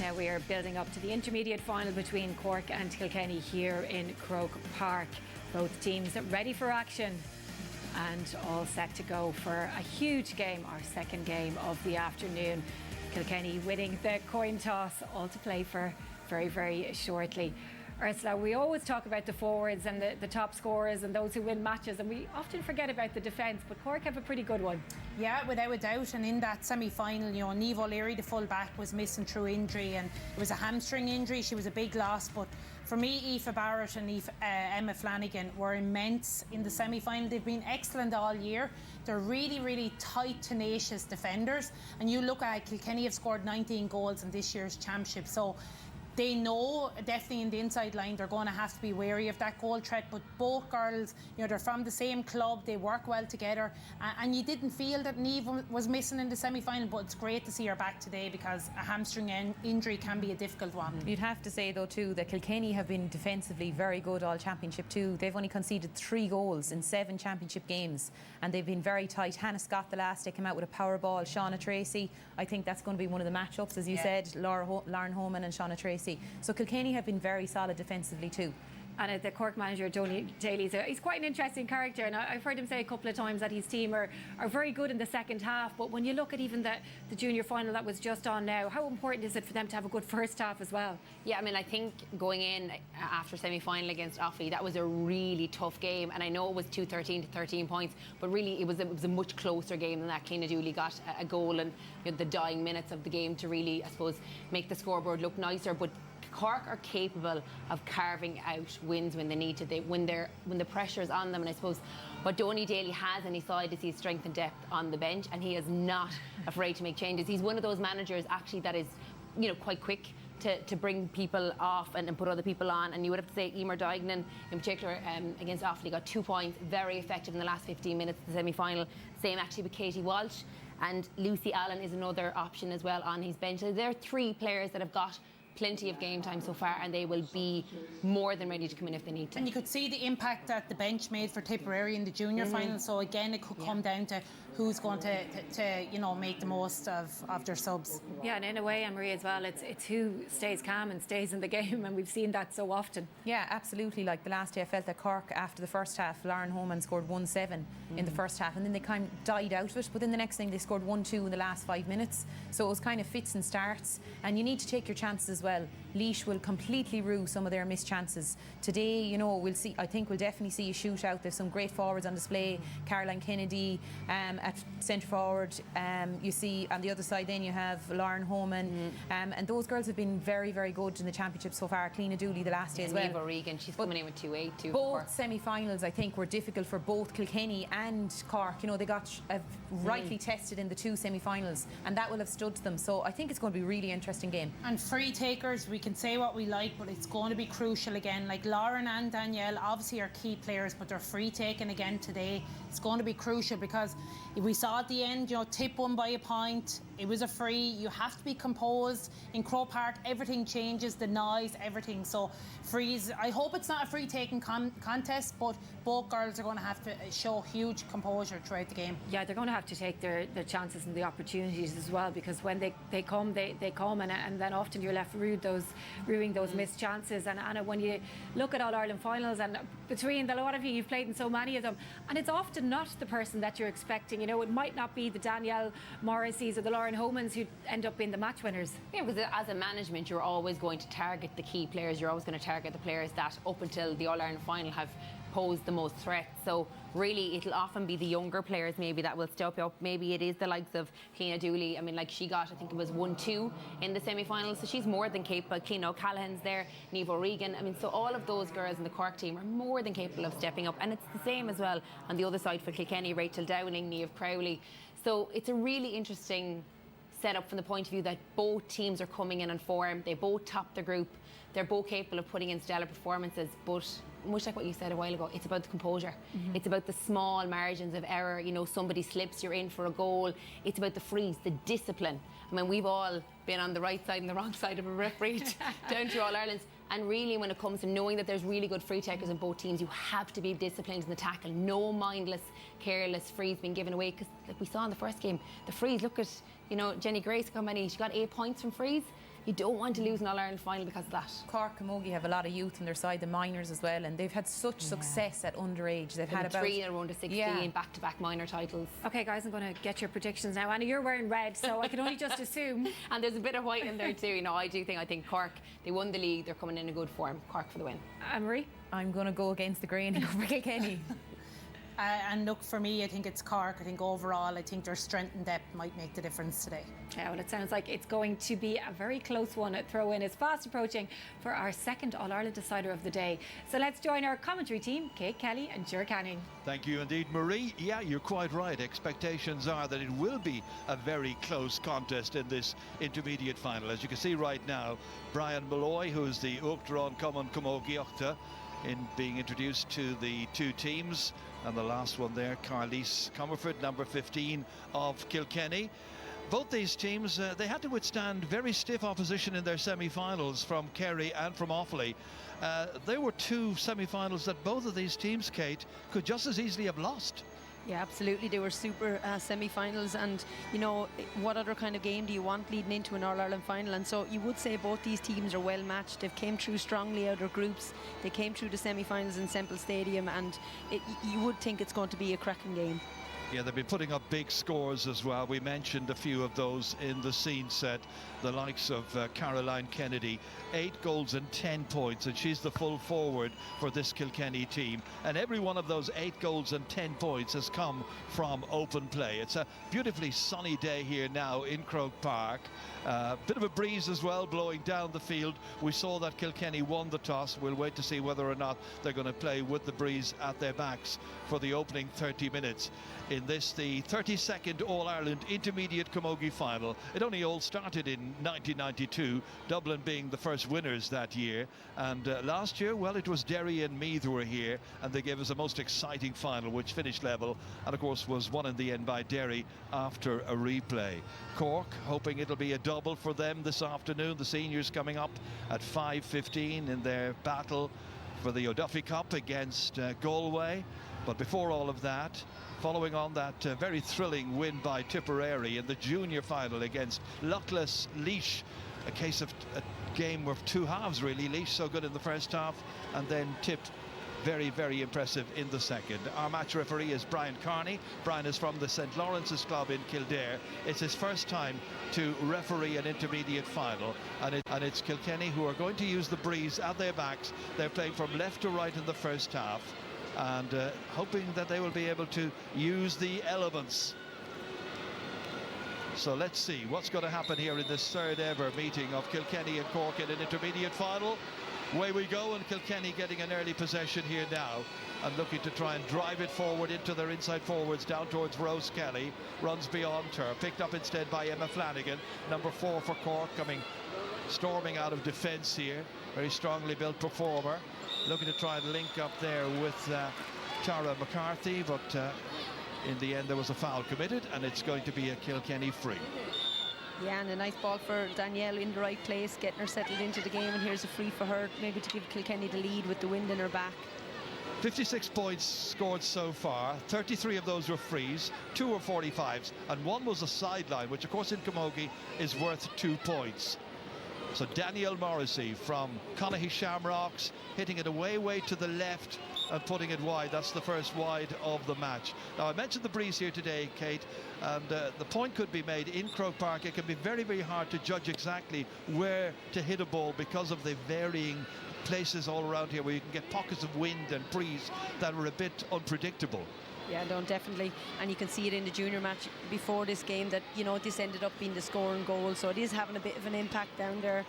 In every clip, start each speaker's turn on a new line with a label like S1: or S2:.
S1: Now we are building up to the intermediate final between Cork and Kilkenny here in Croke Park. Both teams ready for action and all set to go for a huge game, our second game of the afternoon. Kilkenny winning the coin toss, all to play for very, very shortly. Ursula, we always talk about the forwards and the top scorers and those who win matches, and we often forget about the defence, but Cork have a pretty good one.
S2: Yeah, without a doubt. And in that semi-final, you know, Niamh O'Leary, the full-back, was missing through injury, and it was a hamstring injury. She was a big loss, but for me, Aoife Barrett and Emma Flanagan were immense in the semi-final. They've been excellent all year. They're really, really tight, tenacious defenders. And you look at Kilkenny have scored 19 goals in this year's championship, so they know definitely in the inside line they're going to have to be wary of that goal threat. But both girls, you know, they're from the same club, they work well together, and you didn't feel that Niamh was missing in the semi-final, but it's great to see her back today because a hamstring injury can be a difficult one.
S3: You'd have to say though too that Kilkenny have been defensively very good all championship too. They've only conceded 3 goals in 7 championship games, and they've been very tight. Hannah Scott the last day came out with a power ball. Shauna Tracy, I think that's going to be one of the matchups, as you said, Lauren Homan and Shauna Tracy. So Kilkenny have been very solid defensively too. And
S1: the Cork manager, Tony Daly, he's quite an interesting character, and I've heard him say a couple of times that his team are very good in the second half. But when you look at even the junior final that was just on now, how important is it for them to have a good first half as well?
S4: Yeah, I mean, I think going in after semi-final against Offaly, that was a really tough game, and I know it was 2-13 to 13 points, but really it was a much closer game than that. Cliona Dooley got a goal in the dying minutes of the game to really, I suppose, make the scoreboard look nicer. But Cork are capable of carving out wins when they need to. When the pressure is on them, and I suppose what Tony Daly has on his side is his strength and depth on the bench, and he is not afraid to make changes. He's one of those managers actually that is, you know, quite quick to bring people off and put other people on. And you would have to say Emer Duignan in particular against Offaly got 2 points, very effective in the last 15 minutes of the semi-final. Same actually with Katie Walsh, and Lucy Allen is another option as well on his bench. So there are 3 players that have got plenty of game time so far, and they will be more than ready to come in if they need to.
S2: And you could see the impact that the bench made for Tipperary in the junior final. So again, it could come down to who's going to you know, make the most of their subs.
S1: Yeah, and in a way, Anne-Marie, as well, it's who stays calm and stays in the game, and we've seen that so often.
S3: Yeah, absolutely. Like the last day, I felt that Cork, after the first half, Lauren Homan scored 1-7 in the first half, and then they kind of died out of it. But then the next thing, they scored 1-2 in the last 5 minutes. So it was kind of fits and starts, and you need to take your chances as well. Laois will completely rue some of their missed chances. Today, you know, we'll see. I think we'll definitely see a shootout. There's some great forwards on display. Caroline Kennedy at centre forward. You see on the other side then you have Lauren Homan. And those girls have been very, very good in the championship so far. Cliona Dooley the last day as well.
S4: Niamh O'Regan, she's coming in with 2-8 too.
S3: Both semi-finals, I think, were difficult for both Kilkenny and Cork. You know, they got rightly tested in the 2 semi-finals, and that will have stood them. So I think it's going to be a really interesting game.
S2: And free takers, we can say what we like, but it's going to be crucial again. Like Lauren and Danielle obviously are key players, but they're free taking again today. It's going to be crucial because we saw at the end, you know, Tip won by a point. It was a free. You have to be composed. In Croke Park, everything changes, the noise, everything. So frees. I hope it's not a free taking contest, but both girls are going to have to show huge composure throughout the game.
S1: Yeah, they're going to have to take their chances and the opportunities as well, because when they come, they come, and then often you're left ruining those missed chances. And Anna, when you look at All Ireland finals, and between the lot of you, you've played in so many of them, and it's often not the person that you're expecting. You know, it might not be the Danielle Morrisseys or the Lauren Homans who end up being the match winners.
S4: Yeah, because as a management, you're always going to target the key players. You're always going to target the players that up until the All Ireland final have posed the most threats. So really it'll often be the younger players maybe that will step up. Maybe it is the likes of Cliona Dooley. I mean, like, she got, I think it was 1-2 in the semi-finals, so she's more than capable. Cliona O'Callaghan's there, Niamh O'Regan. I mean, so all of those girls in the Cork team are more than capable of stepping up, and it's the same as well on the other side for Kilkenny. Rachel Downing, Niamh Crowley. So it's a really interesting setup from the point of view that both teams are coming in on form. They both top the group. They're both capable of putting in stellar performances, but much like what you said a while ago, it's about the composure. It's about the small margins of error. You know, somebody slips, you're in for a goal. It's about the freeze, the discipline. I mean, we've all been on the right side and the wrong side of a referee down through All Ireland's. And really, when it comes to knowing that there's really good free takers in both teams, you have to be disciplined in the tackle. No mindless, careless frees being given away. Because, like we saw in the first game, the frees, look at, you know, Jenny Grace, how many? She got 8 points from frees. you don't want to lose an All-Ireland final because of that.
S3: Cork Camogie have a lot of youth on their side, the minors as well, and they've had such success at underage. They've had about
S4: 3 in a row to 16, back-to-back minor titles.
S1: Okay, guys, I'm going to get your predictions now. Anna, you're wearing red, so I can only just assume.
S4: And there's a bit of white in there too. You know, I think Cork, they won the league, they're coming in good form. Cork for the win.
S1: Marie?
S3: I'm going to go against the grain and go for Kilkenny.
S2: And look, for me, I think it's Cork. I think overall, I think their strength and depth might make the difference today.
S1: Yeah, well, it sounds like it's going to be a very close one. A throw-in is fast approaching for our second All-Ireland decider of the day. So let's join our commentary team, Kate Kelly and Ger Canning.
S5: Thank you indeed, Marie. Yeah, you're quite right. Expectations are that it will be a very close contest in this intermediate final. As you can see right now, Brian Malloy, who's the Uachtaráin Cumann Camogie Uachta, in being introduced to the two teams, and the last one there, Carlise Comerford, number 15 of Kilkenny. Both these teams, they had to withstand very stiff opposition in their semi-finals from Kerry and from Offaly. There were two semi-finals that both of these teams, Kate, could just as easily have lost.
S6: Yeah, absolutely. They were super semi-finals, and you know, what other kind of game do you want leading into an All-Ireland final? And so you would say both these teams are well matched. They've came through strongly out of their groups. They came through the semi-finals in Semple Stadium, and you would think it's going to be a cracking game.
S5: Yeah, they've been putting up big scores as well. We mentioned a few of those in the scene set. The likes of Caroline Kennedy, 8 goals and 10 points, and she's the full forward for this Kilkenny team. And every one of those 8 goals and 10 points has come from open play. It's a beautifully sunny day here now in Croke Park. Bit of a breeze as well blowing down the field. We saw that Kilkenny won the toss. We'll wait to see whether or not they're going to play with the breeze at their backs for the opening 30 minutes. In this, the 32nd All-Ireland Intermediate Camogie Final. It only all started in 1992, Dublin being the first winners that year. And last year, well, it was Derry and Meath who were here, and they gave us a most exciting final, which finished level, and of course was won in the end by Derry after a replay. Cork, hoping it'll be a double for them this afternoon. The seniors coming up at 5:15 in their battle for the O'Duffy Cup against Galway. But before all of that, following on that very thrilling win by Tipperary in the junior final against luckless Laois, a case of a game of two halves really. Laois so good in the first half and then tipped very, very impressive in the second. Our match referee is Brian Carney. Brian is from the St. Lawrence's Club in Kildare. It's his first time to referee an intermediate final, and it's Kilkenny who are going to use the breeze at their backs. They're playing from left to right in the first half, and hoping that they will be able to use the elements. So let's see what's going to happen here in this third ever meeting of Kilkenny and Cork in an intermediate final. Away we go, and Kilkenny getting an early possession here now and looking to try and drive it forward into their inside forwards down towards Rose Kelly. Runs beyond her, picked up instead by Emma Flanagan, number 4 for Cork, coming storming out of defence here. Very strongly built performer, looking to try and link up there with Tara McCarthy, but in the end there was a foul committed, and it's going to be a Kilkenny free.
S6: Yeah, and a nice ball for Danielle in the right place, getting her settled into the game, and here's a free for her, maybe to give Kilkenny the lead with the wind in her back.
S5: 56 points scored so far, 33 of those were frees, 2 were 45s, and 1 was a sideline, which of course in Camogie is worth 2 points. So Danielle Morrissey from Connacht Shamrocks, hitting it way to the left and putting it wide. That's the first wide of the match. Now, I mentioned the breeze here today, Kate, and the point could be made in Croke Park. It can be very, very hard to judge exactly where to hit a ball because of the varying places all around here where you can get pockets of wind and breeze that are a bit unpredictable.
S6: Yeah, no, definitely. And you can see it in the junior match before this game that, you know, this ended up being the scoring goal. So it is having a bit of an impact down there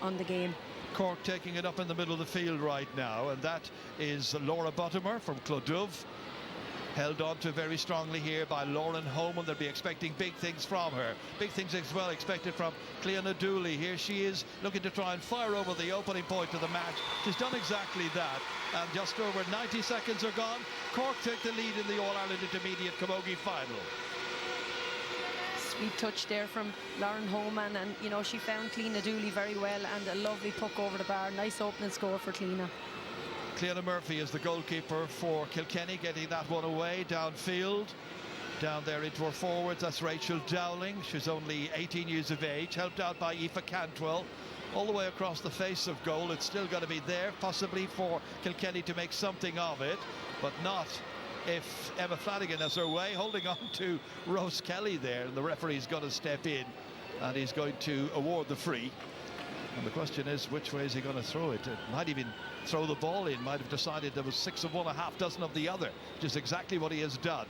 S6: on the game.
S5: Cork taking it up in the middle of the field right now, and that is Laura Buttimer from Clodouv. Held on to very strongly here by Lauren Holman. They'll be expecting big things from her. Big things as well expected from Cleona Dooley. Here she is looking to try and fire over the opening point of the match. She's done exactly that. And just over 90 seconds are gone. Cork take the lead in the All-Ireland Intermediate Camogie Final.
S6: Sweet touch there from Lauren Holman, and you know, she found Cleona Dooley very well, and a lovely puck over the bar. Nice opening score for Cleona.
S5: Cleona Murphy is the goalkeeper for Kilkenny, getting that one away downfield. Down there into her forwards, that's Rachel Dowling. She's only 18 years of age, helped out by Aoife Cantwell. All the way across the face of goal. It's still got to be there, possibly for Kilkenny to make something of it, but not if Emma Flanagan has her way, holding on to Rose Kelly there, and the referee's got to step in and he's going to award the free. And the question is, which way is he going to throw it? It might even throw the ball in, might have decided there was 6 of one, a half dozen of the other, which is exactly what he has done.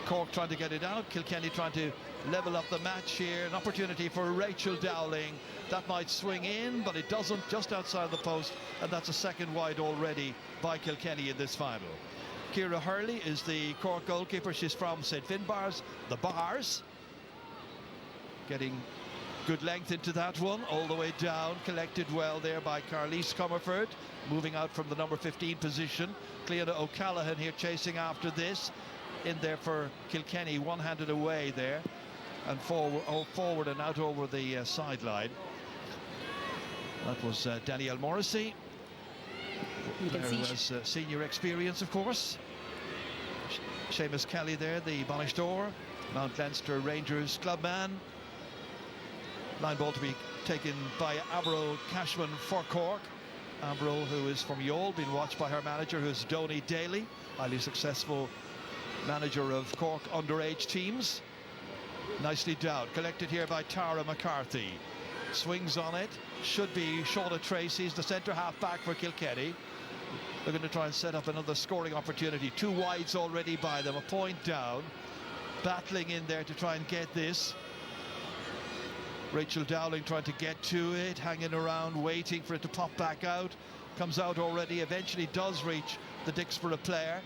S5: Cork trying to get it out, Kilkenny trying to level up the match here. An opportunity for Rachel Dowling. That might swing in, but it doesn't, just outside the post, and that's a second wide already by Kilkenny in this final. Ciara Hurley is the Cork goalkeeper. She's from St. Finbarr's, the Bars. Getting good length into that one, all the way down, collected well there by Carlise Comerford, moving out from the number 15 position. Cleona O'Callaghan here chasing after this. In there for Kilkenny, one-handed away there, and forward and out over the sideline. That was Danielle Morrissey.
S6: You can see
S5: was senior experience, of course. Seamus Kelly there, the Bannister, Mount Leinster Rangers clubman. Line ball to be taken by Avril Cashman for Cork. Avril, who is from Youghal, being watched by her manager, who is Donny Daly, highly successful manager of Cork underage teams. Nicely down, collected here by Tara McCarthy. Swings on it, should be Shauna Tracy's the centre half back for Kilkenny. They're going to try and set up another scoring opportunity. 2 wides already by them, a point down. Battling in there to try and get this. Rachel Dowling trying to get to it, hanging around, waiting for it to pop back out. Comes out already, eventually does reach the Dixborough player.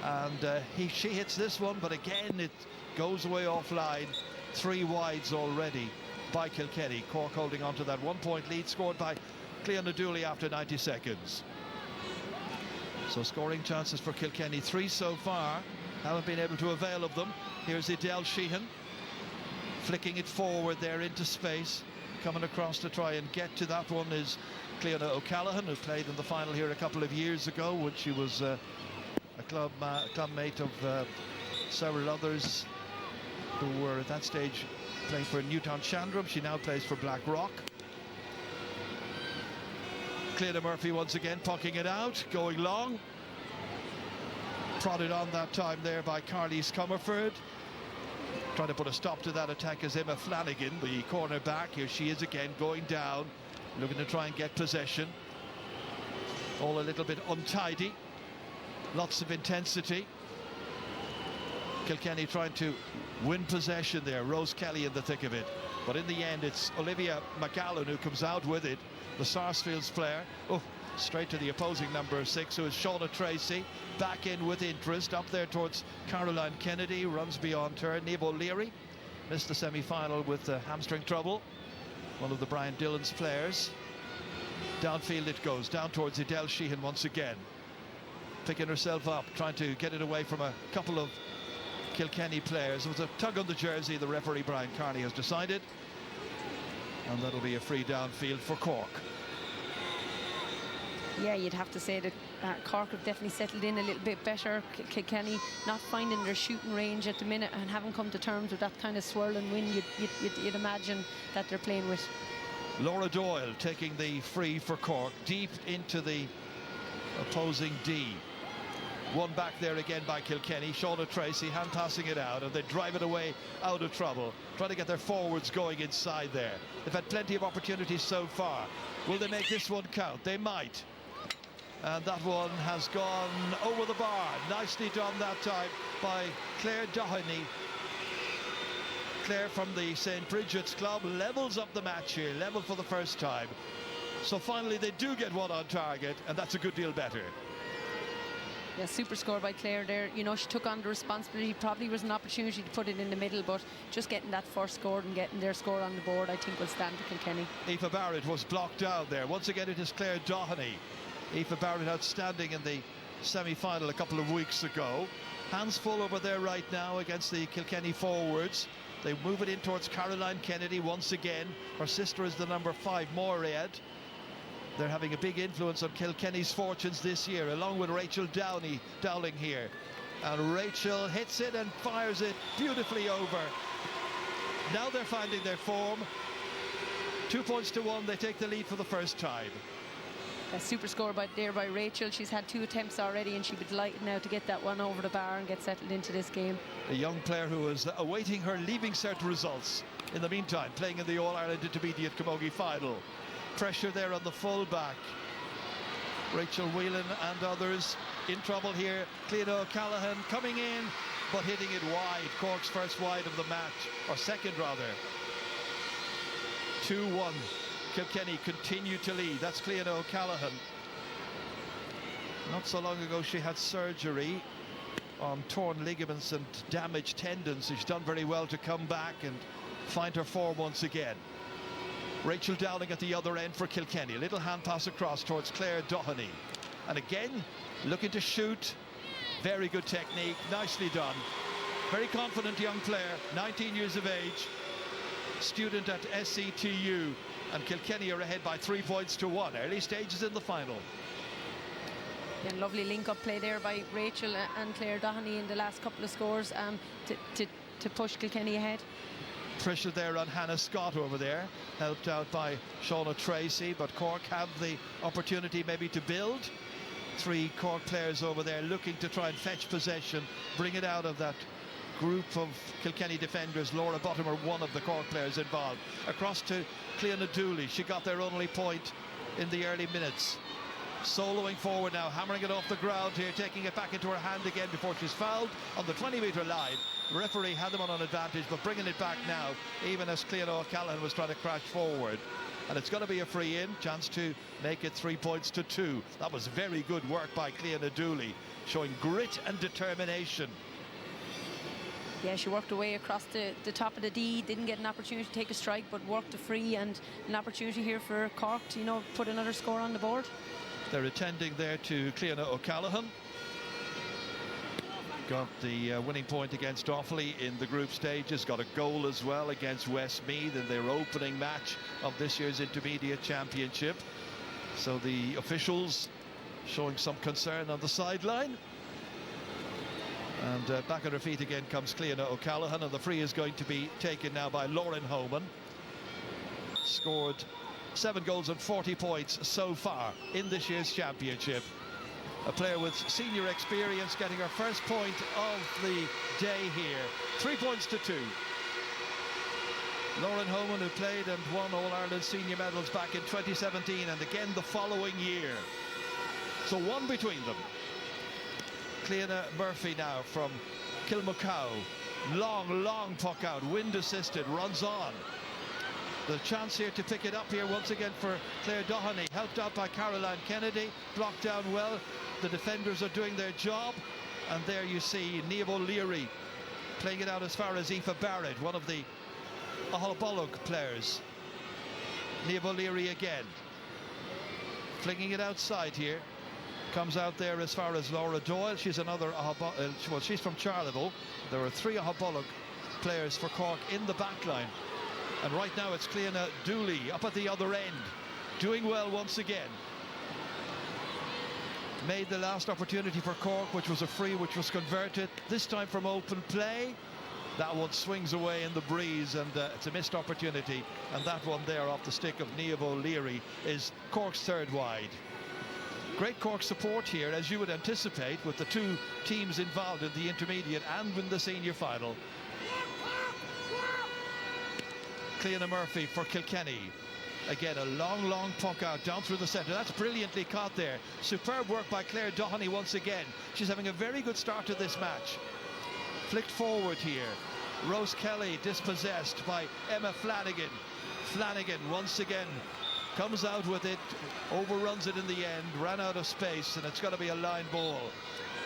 S5: And she hits this one, but again it goes away offline. 3 wides already by Kilkenny. Cork holding on to that 1-point lead, scored by Cleona Dooley after 90 seconds. So scoring chances for Kilkenny, 3 so far, haven't been able to avail of them. Here's Edel Sheehan flicking it forward there into space, coming across to try and get to that one is Cleona O'Callaghan, who played in the final here a couple of years ago when she was a clubmate of several others who were at that stage playing for Newtown Chandram. She now plays for Blackrock. Cleona Murphy once again pucking it out, going long. Prodded on that time there by Carlise Comerford. Trying to put a stop to that attack is Emma Flanagan, the corner back. Here she is again, going down, looking to try and get possession. All a little bit untidy. Lots of intensity. Kilkenny trying to win possession there. Rose Kelly in the thick of it. But in the end, it's Olivia McAllen who comes out with it. The Sarsfields player. Oh, straight to the opposing number 6, who is Shauna Tracy. Back in with interest. Up there towards Caroline Kennedy. Runs beyond her. Niamh O'Leary missed the semi-final with hamstring trouble. One of the Brian Dillon's players. Downfield it goes. Down towards Edel Sheehan once again. Picking herself up, trying to get it away from a couple of Kilkenny players. It was a tug on the jersey, the referee Brian Carney has decided, and that'll be a free downfield for Cork.
S6: Yeah, you'd have to say that Cork have definitely settled in a little bit better. Kilkenny not finding their shooting range at the minute and haven't come to terms with that kind of swirling wind you'd imagine that they're playing with.
S5: Laura Doyle taking the free for Cork, deep into the opposing D. One back there again by Kilkenny. Shauna Tracy hand passing it out, and they drive it away out of trouble, trying to get their forwards going inside there. They've had plenty of opportunities so far. Will they make this one count? They might. And that one has gone over the bar. Nicely done that time by Claire Doheny. Claire from the St. Bridget's Club levels up the match here, level for the first time. So finally they do get one on target, and that's a good deal better.
S6: Yeah, super score by Claire there. You know, she took on the responsibility. Probably was an opportunity to put it in the middle, but just getting that first score and getting their score on the board, I think will stand to Kilkenny.
S5: Aoife Barrett was blocked down there. Once again, it is Claire Doheny. Aoife Barrett outstanding in the semi-final a couple of weeks ago. Hands full over there right now against the Kilkenny forwards. They move it in towards Caroline Kennedy once again. Her sister is the number 5, Moread. They're having a big influence on Kilkenny's fortunes this year, along with Rachel Dowling here. And Rachel hits it and fires it beautifully over. Now they're finding their form. 2 points to 1, they take the lead for the first time.
S6: A super score there by Rachel. She's had 2 attempts already, and she'd be delighted now to get that one over the bar and get settled into this game.
S5: A young player who is awaiting her leaving cert results. In the meantime, playing in the All-Ireland Intermediate Camogie final. Pressure there on the full-back. Rachel Whelan and others in trouble here. Cleona O'Callaghan coming in, but hitting it wide. Cork's first wide of the match, or second rather. 2-1. Kilkenny continue to lead. That's Cleona O'Callaghan. Not so long ago she had surgery on torn ligaments and damaged tendons. She's done very well to come back and find her form once again. Rachel Dowling at the other end for Kilkenny. A little hand pass across towards Claire Doheny. And again, looking to shoot. Very good technique, nicely done. Very confident young player, 19 years of age. Student at SETU. And Kilkenny are ahead by 3 points to 1. Early stages in the final.
S6: Yeah, lovely link-up play there by Rachel and Claire Doheny in the last couple of scores to push Kilkenny ahead.
S5: Pressure there on Hannah Scott over there, helped out by Shauna Tracy, but Cork have the opportunity maybe to build. 3 Cork players over there looking to try and fetch possession, bring it out of that group of Kilkenny defenders. Laura Buttimer, one of the Cork players involved. Across to Cleona Dooley. She got their only point in the early minutes. Soloing forward now, hammering it off the ground here, taking it back into her hand again before she's fouled on the 20-metre line. The referee had them on an advantage, but bringing it back now, even as Cleona O'Callaghan was trying to crash forward. And it's going to be a free in, chance to make it 3 points to 2. That was very good work by Cleona Dooley, showing grit and determination.
S6: Yeah, she worked away across the top of the D, didn't get an opportunity to take a strike, but worked a free, and an opportunity here for Cork to, put another score on the board.
S5: They're attending there to Cleona O'Callaghan. Got the winning point against Offaly in the group stages, got a goal as well against Westmeath in their opening match of this year's Intermediate Championship. So the officials showing some concern on the sideline. And back on her feet again comes Cleona O'Callaghan, and the free is going to be taken now by Lauren Homan. Scored 7 goals and 40 points so far in this year's championship. A player with senior experience getting her first point of the day here. 3 points to 2. Lauren Homan, who played and won All-Ireland senior medals back in 2017 and again the following year. So 1 between them. Cleona Murphy now from Kilmacow. Long puck out, wind assisted, runs on. The chance here to pick it up here once again for Claire Doheny, helped out by Caroline Kennedy, blocked down well. The defenders are doing their job, and there you see Niamh O'Leary playing it out as far as Aoife Barrett, one of the Aholbolog players. Niamh O'Leary again, flinging it outside here. Comes out there as far as Laura Doyle. She's another well, she's from Charleville. There are 3 Aholbolog players for Cork in the back line. And right now it's Cleona Dooley up at the other end, doing well once again. Made the last opportunity for Cork, which was a free, which was converted, this time from open play. That one swings away in the breeze, and it's a missed opportunity. And that one there off the stick of Niamh O'Leary is Cork's 3rd wide. Great Cork support here, as you would anticipate, with the 2 teams involved in the intermediate and in the senior final. Cleona Murphy for Kilkenny. Again, a long puck out down through the centre. That's brilliantly caught there. Superb work by Claire Doheny once again. She's having a very good start to this match. Flicked forward here. Rose Kelly dispossessed by Emma Flanagan. Flanagan once again comes out with it, overruns it in the end, ran out of space, and it's going to be a line ball.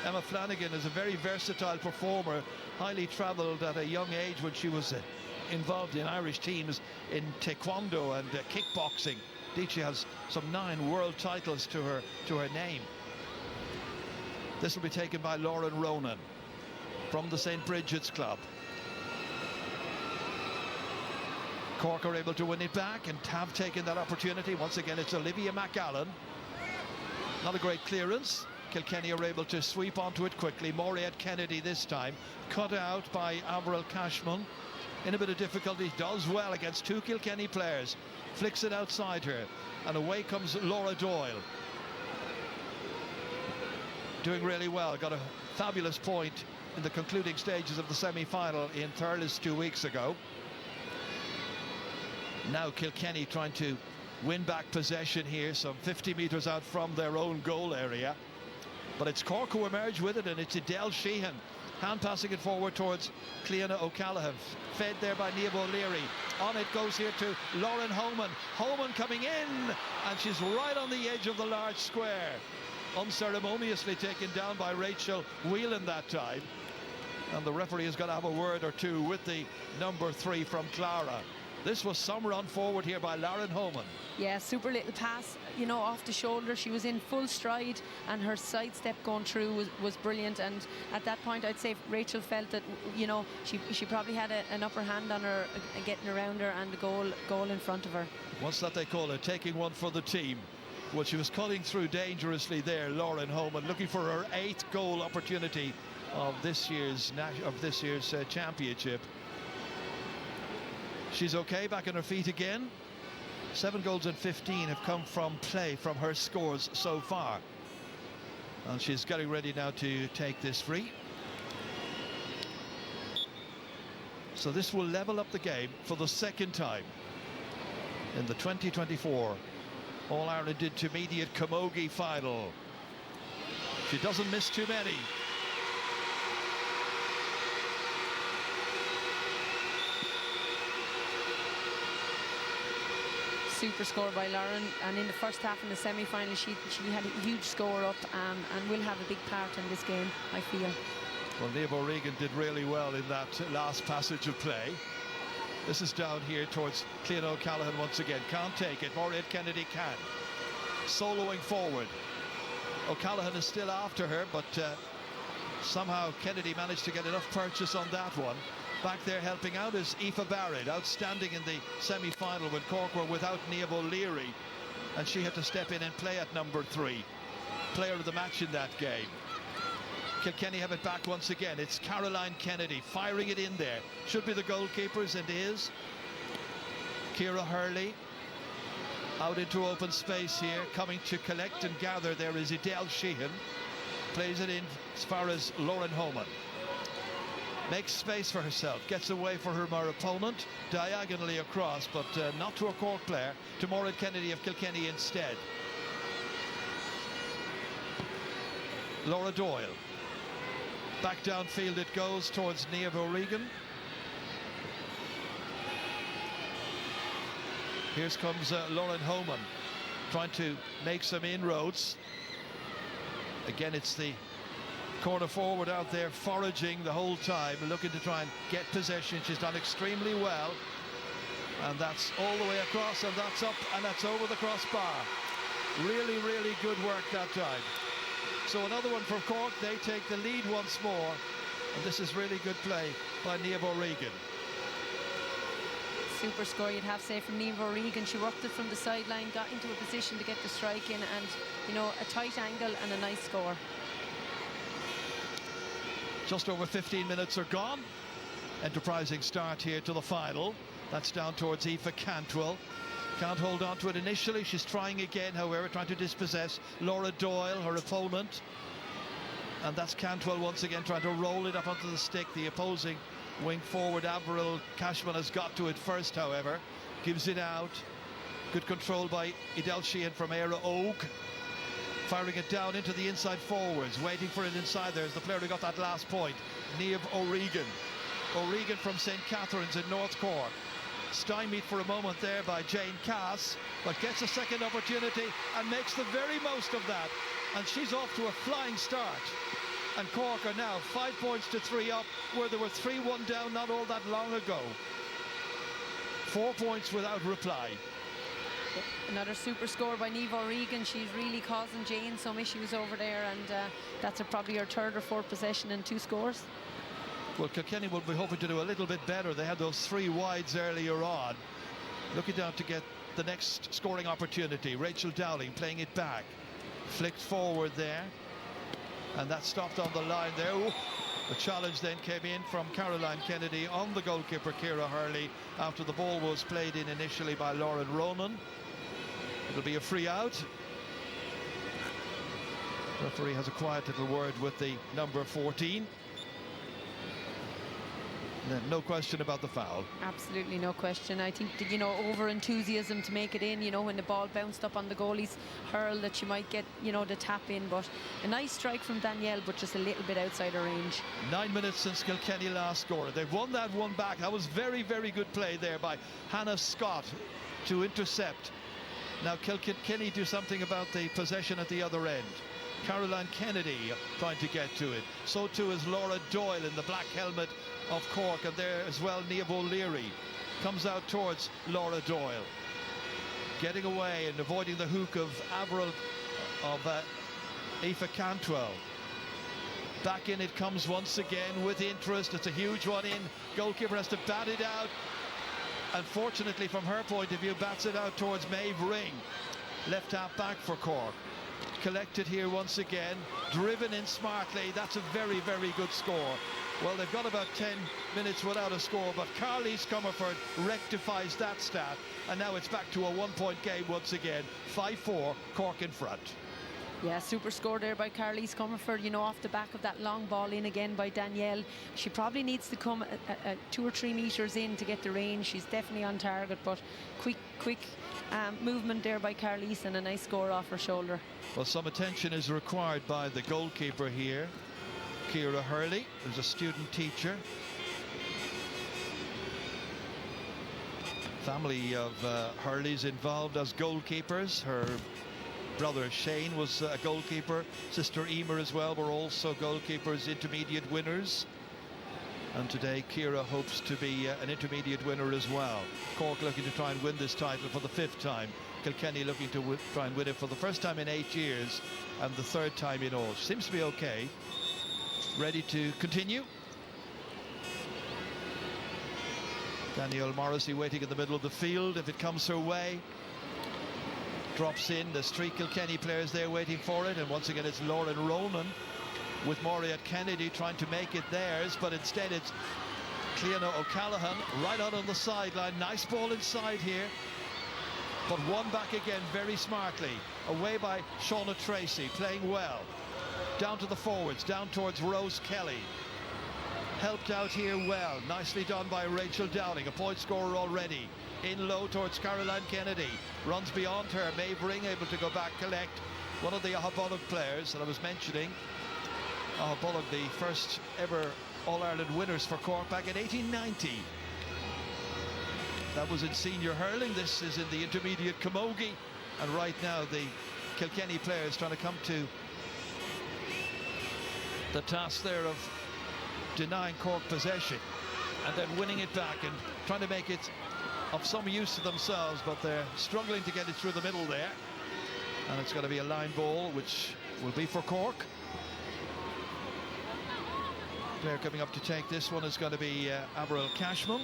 S5: Emma Flanagan is a very versatile performer, highly travelled at a young age when she was involved in Irish teams in taekwondo and kickboxing. Indeed, she has some 9 world titles to her name. This will be taken by Lauren Ronan from the St. Bridget's Club. Cork are able to win it back and have taken that opportunity. Once again, it's Olivia McAllen. Not a great clearance. Kilkenny are able to sweep onto it quickly. Maureen Kennedy this time, cut out by Avril Cashman. In a bit of difficulty, does well against two Kilkenny players. Flicks it outside her, and away comes Laura Doyle. Doing really well, got a fabulous point in the concluding stages of the semi-final in Thurles 2 weeks ago. Now Kilkenny trying to win back possession here, some 50 metres out from their own goal area. But it's Cork who emerge with it, and it's Adele Sheehan hand passing it forward towards Cleona O'Callaghan, fed there by Niamh O'Leary. On it goes here to Lauren Holman. Holman coming in, and she's right on the edge of the large square. Unceremoniously taken down by Rachel Whelan that time. And the referee has got to have a word or two with the number 3 from Clara. This was some run forward here by Lauren Holman.
S6: Yeah, super little pass, you know, off the shoulder. She was in full stride, and her sidestep going through was brilliant. And at that point, I'd say Rachel felt that, you know, she probably had an upper hand on her, getting around her, and the goal in front of her.
S5: What's that they call it? Taking one for the team. Well, she was cutting through dangerously there, Lauren Holman, looking for her 8th goal opportunity of this year's championship. She's okay, back on her feet again. 7 goals and 15 have come from play from her scores so far. And she's getting ready now to take this free. So this will level up the game for the 2nd time in the 2024 All-Ireland Intermediate Camogie final. She doesn't miss too many.
S6: Super score by Lauren, and in the first half in the semi-final she had a huge score up, and will have a big part in this game, I feel.
S5: Well, Niamh O'Regan did really well in that last passage of play. This is down here towards Cleona O'Callaghan once again. Can't take it. Maureen Kennedy can. Soloing forward. O'Callaghan is still after her, but somehow Kennedy managed to get enough purchase on that one. Back there helping out is Aoife Barrett, outstanding in the semi-final when Cork were without Niamh O'Leary, and she had to step in and play at number 3. Player of the match in that game. Kilkenny have it back once again. It's Caroline Kennedy firing it in there. Should be the goalkeepers, and is. Ciara Hurley out into open space here, coming to collect and gather. There is Adele Sheehan. Plays it in as far as Lauren Holman. Makes space for herself, gets away for her opponent, diagonally across, but not to a Cork player, to Maureen Kennedy of Kilkenny instead. Laura Doyle. Back downfield it goes towards Niamh O'Regan. Here comes Lauren Holman, trying to make some inroads. Again, it's the corner forward out there foraging the whole time, looking to try and get possession. She's done extremely well, and that's all the way across, and that's up, and that's over the crossbar. Really good work that time. So another one for Cork. They take the lead once more, and this is really good play by Niamh O'Regan.
S6: Super score, you'd have to say, from Niamh O'Regan. She worked it from the sideline, got into a position to get the strike in, and, you know, a tight angle and a nice score.
S5: Just over 15 minutes are gone. Enterprising start here to the final. That's down towards Aoife Cantwell. Can't hold on to it initially. She's trying again, however, trying to dispossess Laura Doyle, her opponent. And that's Cantwell once again trying to roll it up onto the stick. The opposing wing forward, Avril Cashman, has got to it first, however. Gives it out. Good control by Adele Sheehan from Éire Óg. Firing it down into the inside forwards, waiting for it inside. There's the player who got that last point, Niamh O'Regan. O'Regan from St. Catherine's in North Cork. Stymied for a moment there by Jane Cass, but gets a second opportunity and makes the very most of that. And she's off to a flying start. And Cork are now 5 points to 3 up, where they were 3-1 down not all that long ago. 4 points without reply.
S6: Another super score by Niamh O'Regan. She's really causing Jane some issues over there, and that's probably her 3rd or 4th possession and 2 scores.
S5: Well, Kilkenny will be hoping to do a little bit better. They had those 3 wides earlier on. Looking down to get the next scoring opportunity. Rachel Dowling playing it back. Flicked forward there. And that stopped on the line there. Ooh. The challenge then came in from Caroline Kennedy on the goalkeeper, Ciara Hurley, after the ball was played in initially by Lauren Ronan. It'll be a free out. The referee has a quiet little word with the number 14. No question about the foul.
S6: Absolutely no question. I think that, you know, over enthusiasm to make it in, you know, when the ball bounced up on the goalie's hurl, that she might get, you know, the tap in. But a nice strike from Danielle, but just a little bit outside her range.
S5: 9 minutes since Kilkenny last scored. They've won that one back. That was very, very good play there by Hannah Scott to intercept. Now Kilkenny do something about the possession at the other end. Caroline Kennedy trying to get to it. So too is Laura Doyle in the black helmet of Cork, and there as well Niamh O'Leary comes out towards Laura Doyle, getting away and avoiding the hook of Avril of Aoife Cantwell. Back in it comes once again with interest. It's a huge one in. Goalkeeper has to bat it out. Unfortunately, from her point of view, bats it out towards Maeve Ring, left half back for Cork. Collected here once again, driven in smartly. That's a very, very good score. Well, they've got about 10 minutes without a score, but Carlise Comerford rectifies that stat, and now it's back to a one-point game once again. 5-4, Cork in front.
S6: Yeah, super score there by Carlise Comerford, you know, off the back of that long ball in again by Danielle. She probably needs to come 2 or 3 meters in to get the range. She's definitely on target, but quick movement there by Carlise, and a nice score off her shoulder.
S5: Well, some attention is required by the goalkeeper here, Ciara Hurley, who's a student teacher. Family of Hurleys involved as goalkeepers. Her brother Shane was a goalkeeper. Sister Emer as well were also goalkeepers, intermediate winners. And today Ciara hopes to be an intermediate winner as well. Cork looking to try and win this title for the 5th time. Kilkenny looking to try and win it for the first time in 8 years and the 3rd time in all. Seems to be okay. Ready to continue. Danielle Morrissey waiting in the middle of the field if it comes her way. Drops in. There's 3 Kilkenny players there waiting for it, and once again it's Lauren Ronan with Mauriette Kennedy trying to make it theirs, but instead it's Cleona O'Callaghan right out on the sideline. Nice ball inside here, but won back again very smartly. Away by Shauna Tracy, playing well. Down to the forwards, down towards Rose Kelly. Helped out here well. Nicely done by Rachel Downing, a point scorer already. In low towards Caroline Kennedy. Runs beyond her. Maeve Ring able to go back, collect. One of the Ahabulloch players that I was mentioning. Ahabulloch, the first ever All-Ireland winners for Cork back in 1890. That was in senior hurling. This is in the intermediate camogie. And right now the Kilkenny players trying to come to the task there of denying Cork possession and then winning it back and trying to make it of some use to themselves, but they're struggling to get it through the middle there. And it's going to be a line ball, which will be for Cork. Player coming up to take this one is going to be Avril Cashman.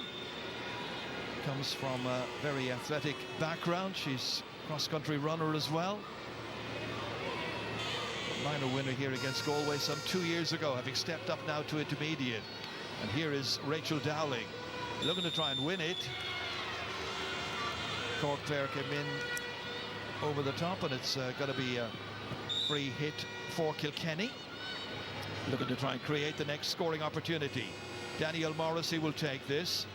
S5: Comes from a very athletic background. She's cross-country runner as well. Minor winner here against Galway some 2 years ago, having stepped up now to intermediate. And here is Rachel Dowling looking to try and win it. Cork player came in over the top, and it's going to be a free hit for Kilkenny. Looking to try and create the next scoring opportunity. Danielle Morrissey will take this.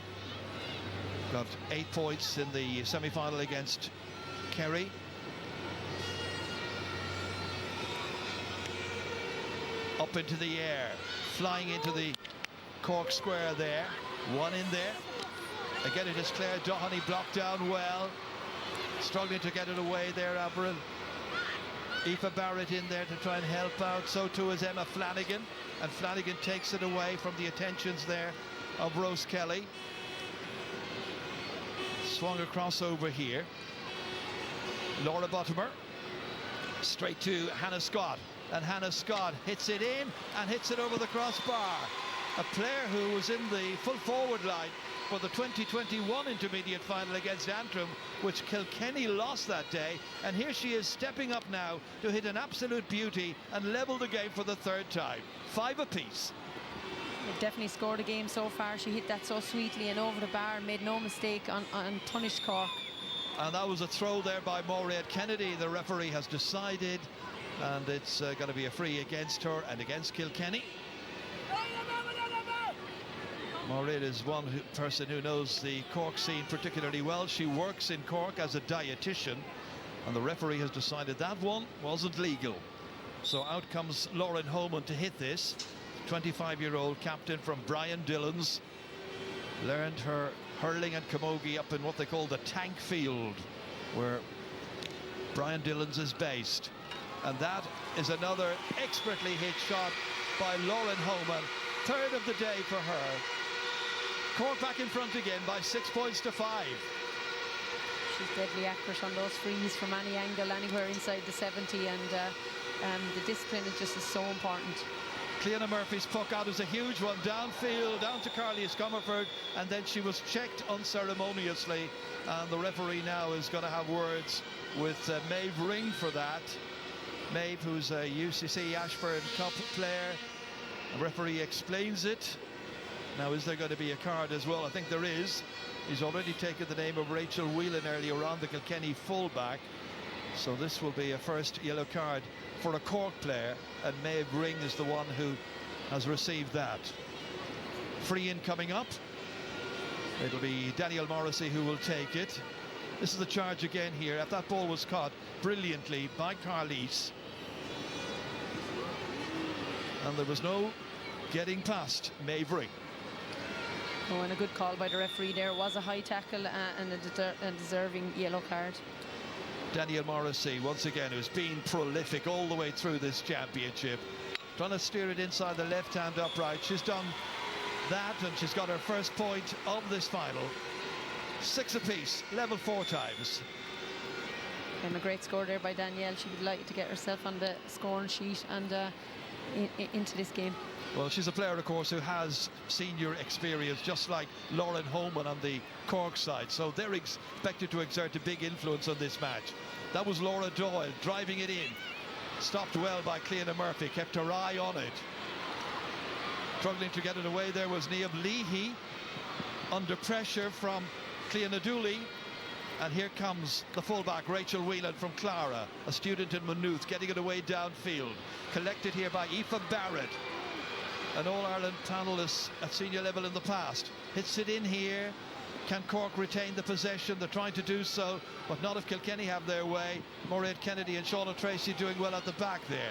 S5: Got 8 points in the semi-final against Kerry. Up into the air, flying into the Cork square there. One in there. Again, it is Claire Doheny, blocked down well. Struggling to get it away there, Avril. Aoife Barrett in there to try and help out. So too is Emma Flanagan. And Flanagan takes it away from the attentions there of Rose Kelly. Swung across over here. Laura Bottomer. Straight to Hannah Scott. And Hannah Scott hits it in and hits it over the crossbar. a player who was in the full forward line for the 2021 intermediate final against Antrim, which Kilkenny lost that day. And here she is stepping up now to hit an absolute beauty and level the game for the third time. 5 apiece.
S6: They've definitely scored a game so far. She hit that so sweetly and over the bar, made no mistake on punished Cork.
S5: And that was a throw there by Maureen Kennedy. The referee has decided, and it's going to be a free against her and against Kilkenny. Maureen is one person who knows the Cork scene particularly well. She works in Cork as a dietitian, and the referee has decided that one wasn't legal. So out comes Lauren Holman to hit this. 25-year-old captain from Brian Dillon's. Learned her hurling and camogie up in what they call the tank field, where Brian Dillon's is based. And that is another expertly hit shot by Lauren Holman. Third of the day for her. Cork back in front again by 6 points to 5.
S6: She's deadly accurate on those frees from any angle, anywhere inside the 70, and the discipline is just so important.
S5: Cleona Murphy's puck out is a huge one downfield, down to Carly Scomerford, and then she was checked unceremoniously, and the referee now is going to have words with Maeve Ring for that. Maeve, who's a UCC Ashburn Cup player. The referee explains it. Now, is there going to be a card as well? I think there is. He's already taken the name of Rachel Whelan earlier on, the Kilkenny fullback. So this will be a first yellow card for a Cork player, and Maeve Ring is the one who has received that. Free in coming up. It'll be Danielle Morrissey who will take it. This is the charge again here. If that ball was caught brilliantly by Carlise, and there was no getting past Maeve Ring.
S6: Oh, and a good call by the referee there. It was a high tackle and a deserving yellow card.
S5: Danielle Morrissey, once again, who's been prolific all the way through this championship. Trying to steer it inside the left-hand upright. She's done that, and she's got her first point of this final. 6 apiece, level 4 times.
S6: And a great score there by Danielle. She would like to get herself on the scoring sheet and into this game.
S5: Well, she's a player, of course, who has senior experience, just like Lauren Holman on the Cork side. So they're expected to exert a big influence on this match. That was Laura Doyle driving it in. Stopped well by Cleona Murphy, kept her eye on it. Struggling to get it away there was Niamh Leahy. Under pressure from Cleona Dooley. And here comes the fullback, Rachel Whelan from Clara, a student in Maynooth, getting it away downfield. Collected here by Aoife Barrett, an All-Ireland panelist at senior level in the past. Hits it in here. Can Cork retain the possession? They're trying to do so, but not if Kilkenny have their way. Maureen Kennedy and Shauna Tracy doing well at the back there.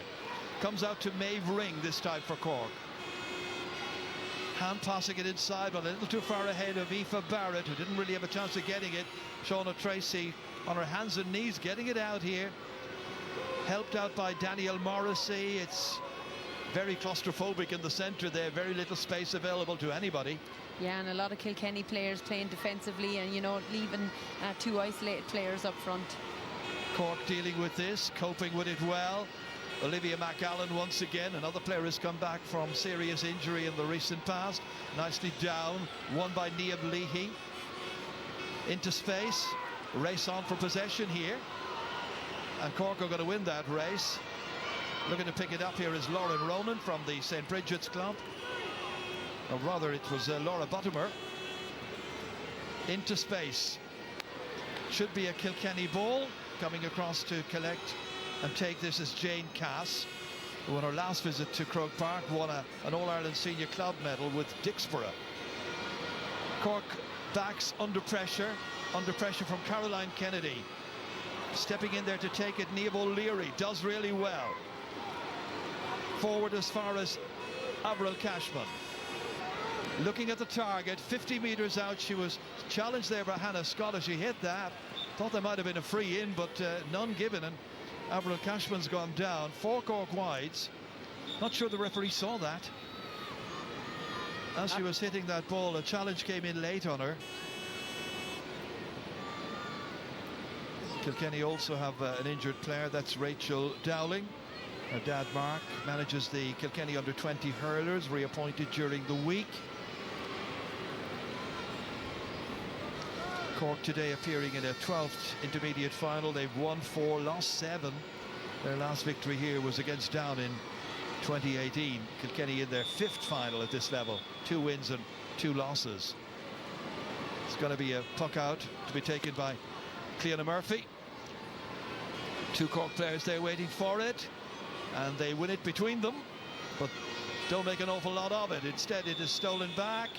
S5: Comes out to Maeve Ring this time for Cork. Hand passing it inside, but a little too far ahead of Aoife Barrett, who didn't really have a chance of getting it. Shauna Tracy on her hands and knees getting it out here. Helped out by Danielle Morrissey. It's very claustrophobic in the centre there, very little space available to anybody.
S6: Yeah, and a lot of Kilkenny players playing defensively and, you know, leaving 2 isolated players up front.
S5: Cork dealing with this, coping with it well. Olivia McAllen once again, another player has come back from serious injury in the recent past. Nicely down, won by Niamh Leahy. Into space, race on for possession here. And Cork are going to win that race. Looking to pick it up here is Lauren Ronan from the St. Bridget's Club. Or rather, it was Laura Buttimer. Into space. Should be a Kilkenny ball. Coming across to collect and take this is Jane Cass, who on her last visit to Croke Park won an All-Ireland Senior Club medal with Dixborough. Cork backs under pressure from Caroline Kennedy. Stepping in there to take it, Niamh O'Leary does really well. Forward as far as Avril Cashman. Looking at the target, 50 metres out, she was challenged there by Hannah Scott as she hit that. Thought there might have been a free in, but none given, and Avril Cashman's gone down. 4 Cork wides. Not sure the referee saw that. As she was hitting that ball, a challenge came in late on her. Kilkenny also have an injured player, that's Rachel Dowling. Her dad, Mark, manages the Kilkenny under-20 hurlers, reappointed during the week. Cork today appearing in a 12th intermediate final. They've won 4, lost 7. Their last victory here was against Down in 2018. Kilkenny in their 5th final at this level. 2 wins and 2 losses. It's going to be a puck out to be taken by Cleona Murphy. 2 Cork players there waiting for it. And they win it between them, but don't make an awful lot of it. Instead, it is stolen back,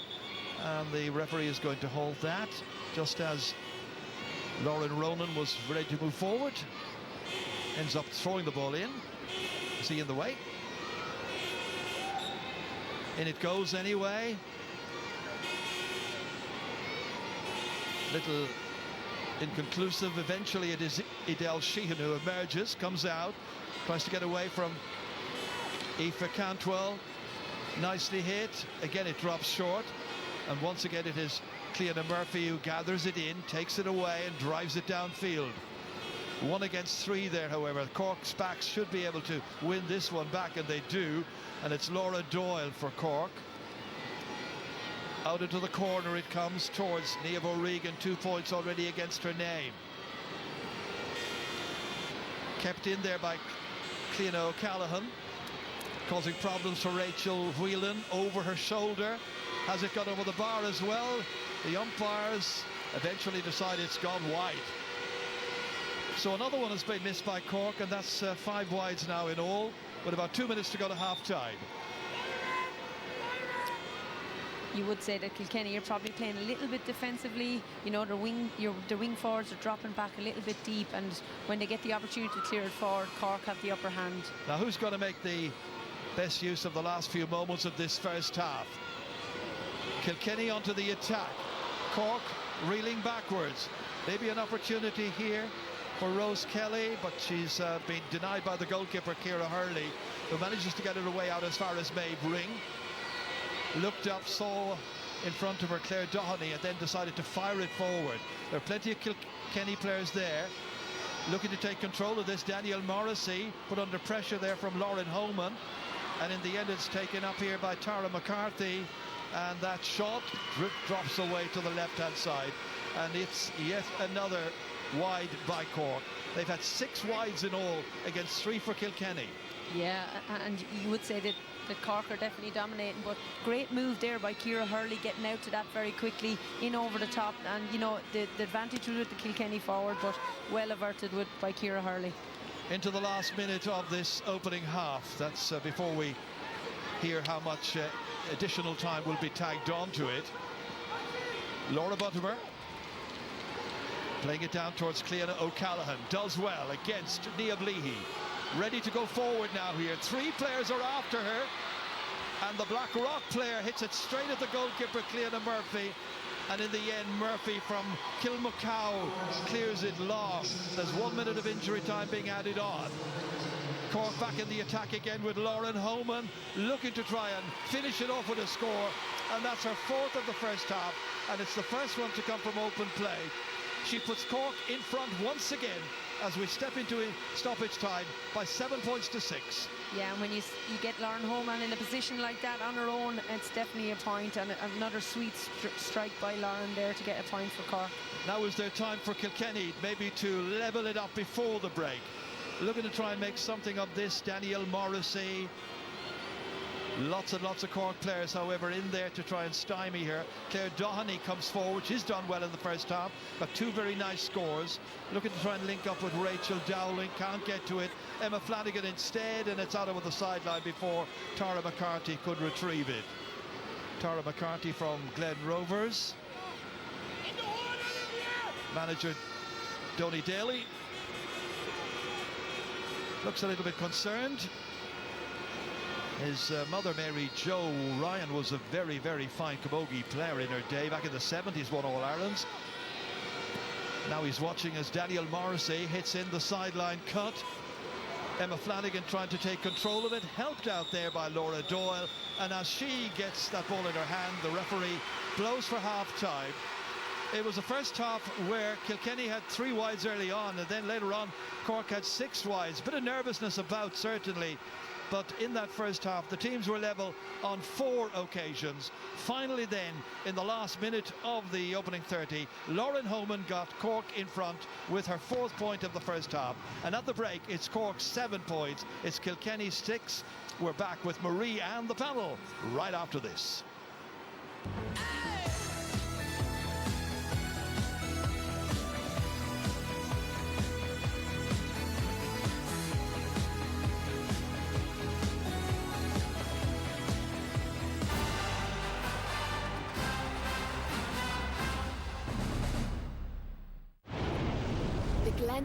S5: and the referee is going to hold that, just as Lauren Ronan was ready to move forward. Ends up throwing the ball in. Is he in the way? In it goes anyway. Little inconclusive. Eventually, it is Edel Sheehan who emerges, comes out, tries to get away from Aoife Cantwell. Nicely hit. Again, it drops short. And once again, it is Cleona Murphy who gathers it in, takes it away and drives it downfield. 1 against 3 there, however. Cork's backs should be able to win this one back, and they do. And it's Laura Doyle for Cork. Out into the corner it comes towards Niamh O'Regan. 2 points already against her name. Kept in there by Cleona O'Callaghan, causing problems for Rachel Whelan over her shoulder. Has it got over the bar as well? The umpires eventually decide it's gone wide. So another one has been missed by Cork, and that's 5 wides now in all, with about 2 minutes to go to half-time.
S6: You would say that Kilkenny are probably playing a little bit defensively. You know, their wing forwards are dropping back a little bit deep, and when they get the opportunity to clear it forward, Cork have the upper hand.
S5: Now, who's going to make the best use of the last few moments of this first half? Kilkenny onto the attack. Cork reeling backwards. Maybe an opportunity here for Rose Kelly, but she's been denied by the goalkeeper, Ciara Hurley, who manages to get it away out as far as Maeve Ring. Looked up, saw in front of her Claire Doheny, and then decided to fire it forward. There are plenty of Kilkenny players there looking to take control of this. Danielle Morrissey put under pressure there from Lauren Holman, and in the end it's taken up here by Tara McCarthy, and that shot drops away to the left-hand side, and it's yet another wide by Cork. They've had 6 wides in all against 3 for Kilkenny.
S6: Yeah, and you would say that Cork are definitely dominating, but great move there by Ciara Hurley, getting out to that very quickly, in over the top, and you know the advantage was with the Kilkenny forward, but well averted by Ciara Hurley.
S5: Into the last minute of this opening half. That's before we hear how much additional time will be tagged on to it. Laura Buttimer playing it down towards Cleona O'Callaghan, does well against Niamh Leahy. Ready to go forward now here. 3 players are after her, and the Black Rock player hits it straight at the goalkeeper, Cleona Murphy, and in the end Murphy from Kilmacow clears it long. There's 1 minute of injury time being added on. Cork back in the attack again with Lauren Holman, looking to try and finish it off with a score, and that's her 4th of the first half, and it's the first one to come from open play. She puts Cork in front once again as we step into stoppage time by 7 points to 6.
S6: Yeah, and when you get Lauren Holman in a position like that on her own, it's definitely a point, and another sweet strike by Lauren there to get a point for Cork.
S5: Now is there time for Kilkenny maybe to level it up before the break. Looking to try and make something of this. Danielle Morrissey. Lots and lots of Cork players, however, in there to try and stymie her. Claire Doheny comes forward. She's done well in the first half. Got 2 very nice scores. Looking to try and link up with Rachel Dowling. Can't get to it. Emma Flanagan instead, and it's out over the sideline before Tara McCarthy could retrieve it. Tara McCarthy from Glen Rovers. Manager Donny Daly looks a little bit concerned. His mother, Mary Jo Ryan, was a very, very fine camogie player in her day. Back in the 70s, won All-Irelands. Now he's watching as Danielle Morrissey hits in the sideline cut. Emma Flanagan trying to take control of it, helped out there by Laura Doyle. And as she gets that ball in her hand, the referee blows for half-time. It was the first half where Kilkenny had 3 wides early on, and then later on Cork had 6 wides. Bit of nervousness about, certainly, but in that first half the teams were level on 4 occasions. Finally then, in the last minute of the opening 30, Lauren Homan got Cork in front with her 4th point of the first half. And at the break, it's Cork's 7 points, it's Kilkenny's 6. We're back with Marie and the panel right after this.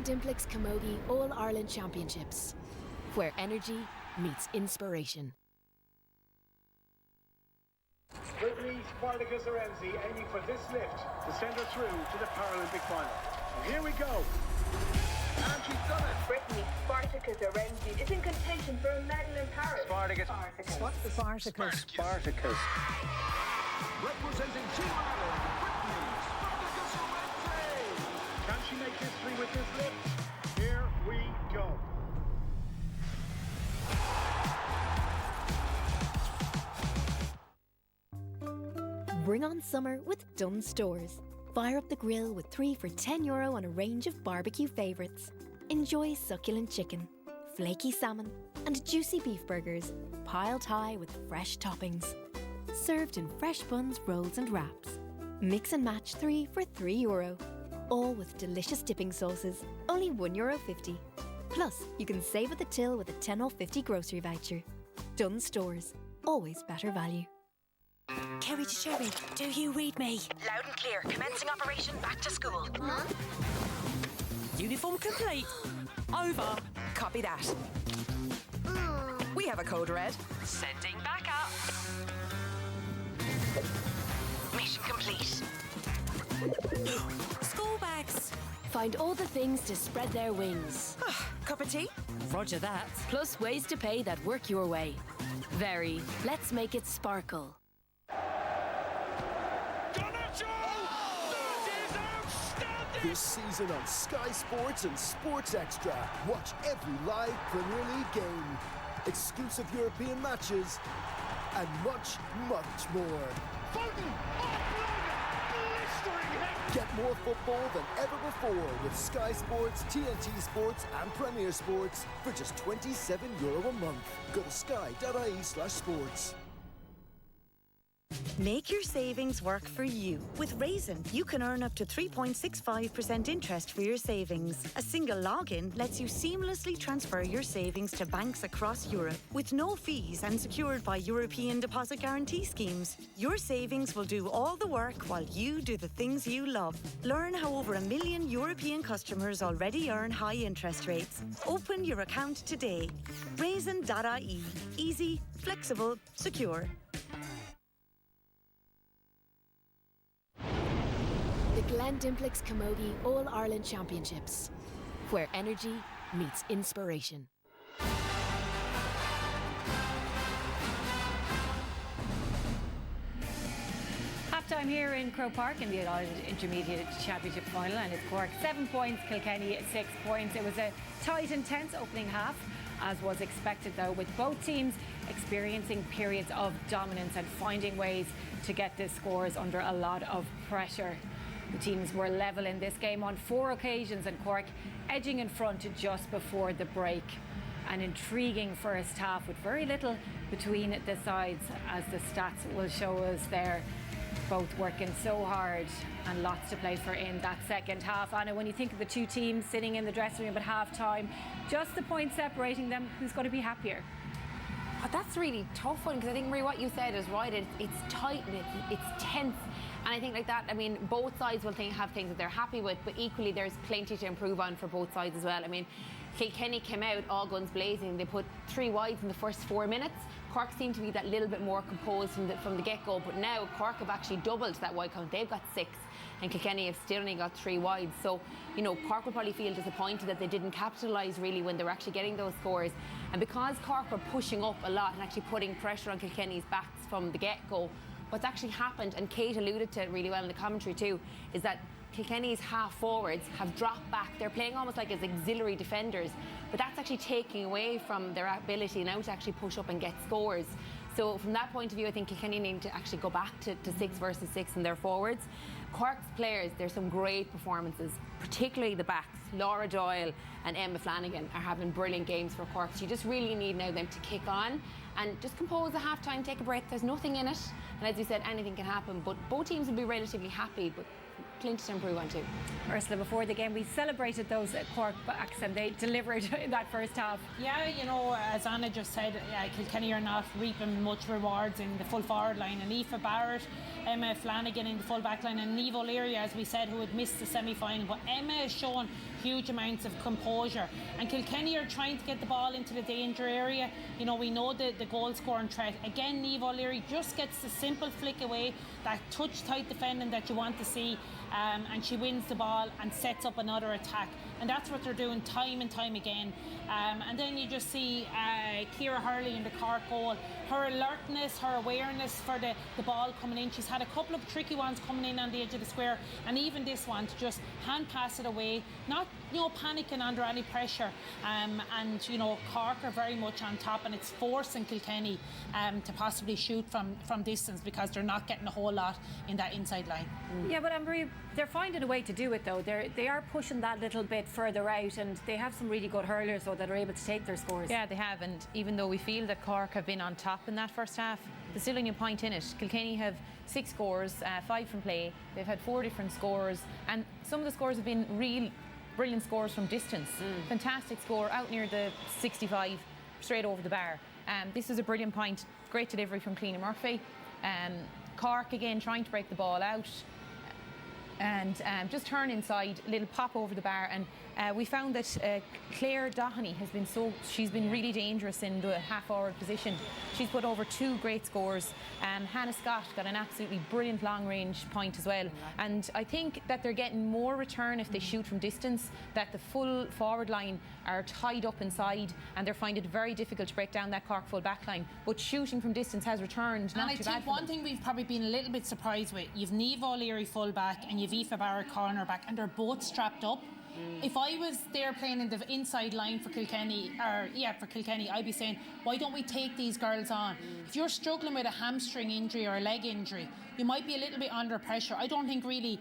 S7: Dimplex Camogie All-Ireland Championships, where energy meets inspiration.
S8: Quickly, Spartacus Arenzi aiming for this lift to send her through to the Paralympic final. And here we go. And she's done it.
S9: Brittany Spartacus Arenzi is in contention for a medal in Paris.
S8: Spartacus.
S9: What's the
S8: Spartacus? Spartacus. Representing Team Ireland, Brittany Spartacus Arenzi. Can she make history with this lift? Here we go.
S7: Bring on summer with Dunnes Stores. Fire up the grill with 3 for €10 on a range of barbecue favourites. Enjoy succulent chicken, flaky salmon and juicy beef burgers, piled high with fresh toppings. Served in fresh buns, rolls and wraps. Mix and match 3 for €3. All with delicious dipping sauces, only €1.50. Plus, you can save at the till with a €10.50 grocery voucher. Dunnes Stores, always better value.
S10: Kerry to Sherry, do you read me? Loud and clear, commencing operation back to school. Huh? Uniform complete. Over. Copy that. We have a code red. Sending back up. Mission complete. School bags.
S7: Find all the things to spread their wings.
S10: Cup of tea? Roger that.
S7: Plus ways to pay that work your way. Very. Let's make it sparkle.
S11: This season on Sky Sports and Sports Extra, watch every live Premier League game, exclusive European matches, and much, much more.
S8: Fountain! Blistering hit!
S11: Get more football than ever before with Sky Sports, TNT Sports and Premier Sports for just €27 a month. Go to sky.ie/sports.
S10: Make your savings work for you. With Raisin, you can earn up to 3.65% interest for your savings. A single login lets you seamlessly transfer your savings to banks across Europe with no fees and secured by European deposit guarantee schemes. Your savings will do all the work while you do the things you love. Learn how over 1 million European customers already earn high interest rates. Open your account today. Raisin.ie. Easy, flexible, secure.
S7: The Dimplex Camogie All-Ireland Championships, where energy meets inspiration.
S1: Half-time here in Croke Park in the All-Ireland Intermediate Championship final, and it's Cork 7 points, Kilkenny 6 points. It was a tight, intense opening half, as was expected though, with both teams experiencing periods of dominance and finding ways to get the scores under a lot of pressure. The teams were level in this game on 4 occasions, and Cork edging in front just before the break. An intriguing first half with very little between the sides, as the stats will show us there. Both working so hard and lots to play for in that second half. Anna, when you think of the two teams sitting in the dressing room at half-time, just the point separating them, who's going to be happier?
S4: Oh, that's really tough one, because I think, Marie, what you said is right. It's tight and it's tense. And I think like that, I mean, both sides will have things that they're happy with, but equally there's plenty to improve on for both sides as well. I mean, Kilkenny came out all guns blazing. They put 3 wides in the first 4 minutes. Cork seemed to be that little bit more composed from the get-go, but now Cork have actually doubled that wide count. They've got 6, and Kilkenny have still only got 3 wides. So, you know, Cork will probably feel disappointed that they didn't capitalise really when they were actually getting those scores. And because Cork were pushing up a lot and actually putting pressure on Kilkenny's backs from the get-go, what's actually happened, and Kate alluded to it really well in the commentary too, is that Kilkenny's half forwards have dropped back. They're playing almost like as auxiliary defenders, but that's actually taking away from their ability now to actually push up and get scores. So from that point of view, I think Kilkenny need to actually go back to 6 versus 6 in their forwards. Cork's players, there's some great performances, particularly the backs. Laura Doyle and Emma Flanagan are having brilliant games for Cork. So you just really need now them to kick on and just compose a half-time, take a breath. There's nothing in it. And as you said, anything can happen. But both teams will be relatively happy, but plenty to improve on too.
S1: Ursula, before the game we celebrated those Cork backs and they delivered in that first half.
S2: Yeah, you know, as Anna just said, Kilkenny are not reaping much rewards in the full forward line, and Aoife Barrett, Emma Flanagan in the full back line, and Niamh O'Leary, as we said, who had missed the semi-final. But Emma has shown huge amounts of composure, and Kilkenny are trying to get the ball into the danger area. You know, we know the goal scoring threat. Again, Niamh O'Leary just gets the simple flick away, that touch tight defending that you want to see, and she wins the ball and sets up another attack, and that's what they're doing time and time again. And then you just see Ciara Hurley in the Cork goal, her alertness, her awareness for the ball coming in. She's had a couple of tricky ones coming in on the edge of the square, and even this one to just hand pass it away, not panicking under any pressure. And Cork are very much on top, and it's forcing Kilkenny to possibly shoot from distance, because they're not getting a whole lot in that inside line.
S1: Yeah, but Anne-Marie, they're finding a way to do it though. They are pushing that little bit further out, and they have some really good hurlers so that are able to take their scores.
S3: Yeah, they have, and even though we feel that Cork have been on top in that first half, there's still only a point in it. Kilkenny have 6 scores, 5 from play. They've had 4 different scores, and some of the scores have been real brilliant scores from distance. Fantastic score out near the 65, straight over the bar. This is a brilliant point. Great delivery from Cliona Murphy. Cork again trying to break the ball out, and just turn inside, a little pop over the bar, and we found that Claire Doherty she's been really dangerous in the half-forward position. She's put over 2 great scores. Hannah Scott got an absolutely brilliant long-range point as well, and I think that they're getting more return if they shoot from distance, that the full forward line are tied up inside, and they're finding it very difficult to break down that Cork full back line, but shooting from distance has returned, not too bad.
S2: And I think one thing we've probably been a little bit surprised with, you've Niamh O'Leary full back and you've Aoife Barrett corner back, and they're both strapped up. If I was there playing in the inside line for Kilkenny, I'd be saying, why don't we take these girls on? If you're struggling with a hamstring injury or a leg injury, you might be a little bit under pressure. I don't think really,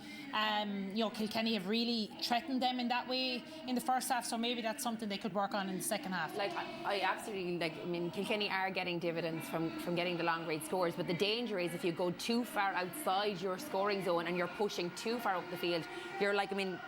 S2: Kilkenny have really threatened them in that way in the first half, so maybe that's something they could work on in the second half.
S4: I absolutely, Kilkenny are getting dividends from getting the long range scores, but the danger is if you go too far outside your scoring zone and you're pushing too far up the field, you're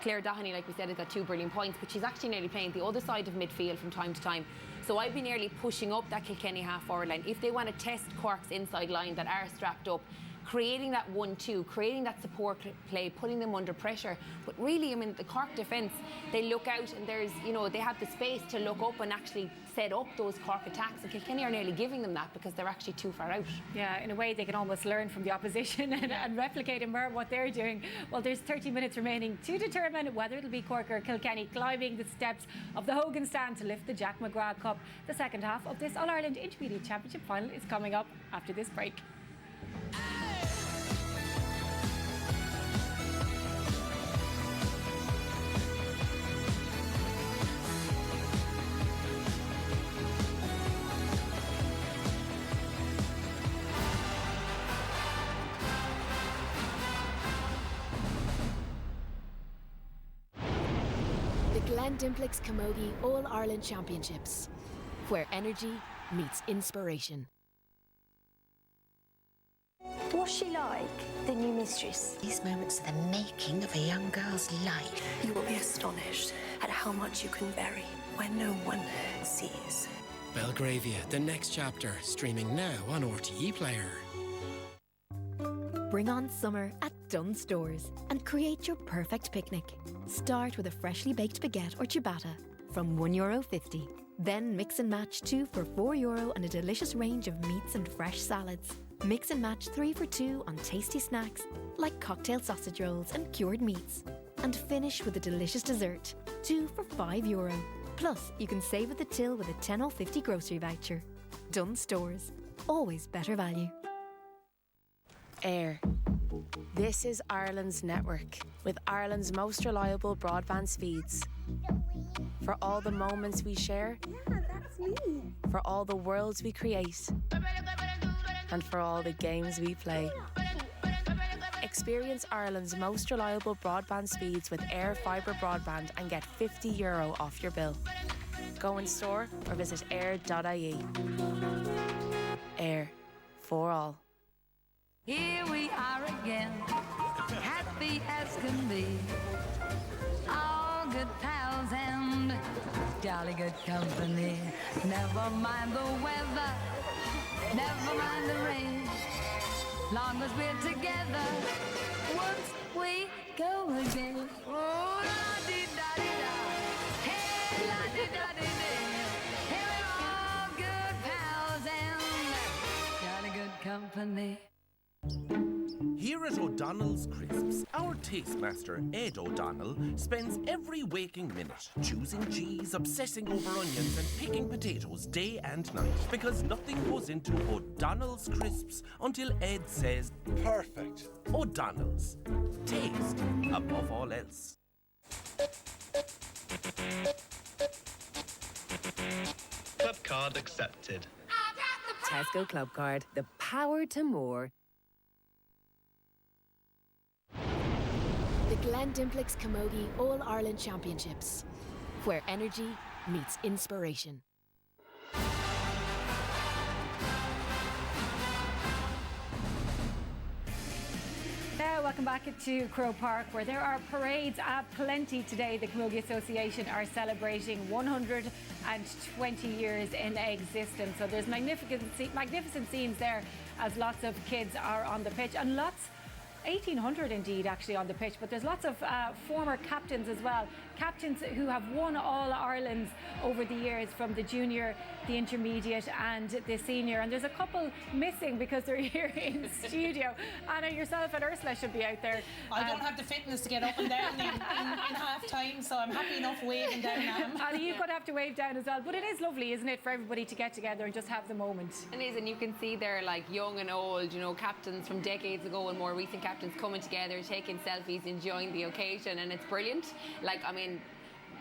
S4: Claire Doherty, like we said, has got 2 brilliant points, but she's actually nearly playing the other side of midfield from time to time. So I'd be nearly pushing up that Kilkenny half-forward line. If they want to test Cork's inside line that are strapped up, creating that 1-2, creating that support play, putting them under pressure. But really, the Cork defence, they look out and they have the space to look up and actually set up those Cork attacks, and Kilkenny are nearly giving them that because they're actually too far out.
S1: Yeah, in a way they can almost learn from the opposition and replicate in what they're doing. Well, there's 30 minutes remaining to determine whether it'll be Cork or Kilkenny climbing the steps of the Hogan stand to lift the Jack McGrath Cup. The second half of this All-Ireland Intermediate Championship final is coming up after this break.
S7: Dimplick's Camogie All-Ireland Championships, where energy meets inspiration.
S12: What's she like, the new mistress?
S13: These moments are the making of a young girl's life.
S12: You will be astonished at how much you can bury when no one sees.
S14: Belgravia, the next chapter, streaming now on RTE Player.
S7: Bring on summer at Dunnes Stores and create your perfect picnic. Start with a freshly baked baguette or ciabatta from €1.50. Then mix and match 2 for €4 and a delicious range of meats and fresh salads. Mix and match 3 for €2 on tasty snacks like cocktail sausage rolls and cured meats. And finish with a delicious dessert, 2 for €5. Plus, you can save at the till with a €10.50 grocery voucher. Dunnes Stores, always better value.
S15: Air. This is Ireland's network, with Ireland's most reliable broadband speeds. For all the moments we share, for all the worlds we create, and for all the games we play. Experience Ireland's most reliable broadband speeds with Air Fibre Broadband and get €50 off your bill. Go in store or visit air.ie. Air. For all.
S16: Here we are again, happy as can be. All good pals and jolly good company. Never mind the weather, never mind the rain. Long as we're together, once we go again. Oh, la-dee-da-dee-da, hey, la-dee-da-dee-dee. Hey, we're all good pals and jolly good company.
S17: Here at O'Donnell's Crisps, our tastemaster, Ed O'Donnell, spends every waking minute choosing cheese, obsessing over onions and picking potatoes day and night, because nothing goes into O'Donnell's Crisps until Ed says, perfect. O'Donnell's. Taste above all else.
S18: Club card accepted.
S19: Tesco Club Card, the power to more.
S7: The Glendimplix Camogie All-Ireland Championships, where energy meets inspiration.
S1: Now, welcome back to Croke Park, where there are parades aplenty today. The Camogie Association are celebrating 120 years in existence. So there's magnificent scenes there as lots of kids are on the pitch, and 1,800 indeed actually on the pitch, but there's lots of former captains as well, captains who have won All Irelands over the years, from the junior, the intermediate and the senior, and there's a couple missing because they're here in studio. Anna, yourself and Ursula should be out there.
S2: I don't have the fitness to get up and down in half time, so I'm happy enough waving down now.
S1: Anna, you're going to have to wave down as well, but it is lovely, isn't it, for everybody to get together and just have the moment.
S4: It is, and you can see there, like, young and old, you know, captains from decades ago and more recent captains coming together, taking selfies, enjoying the occasion, and it's brilliant. Like, I mean,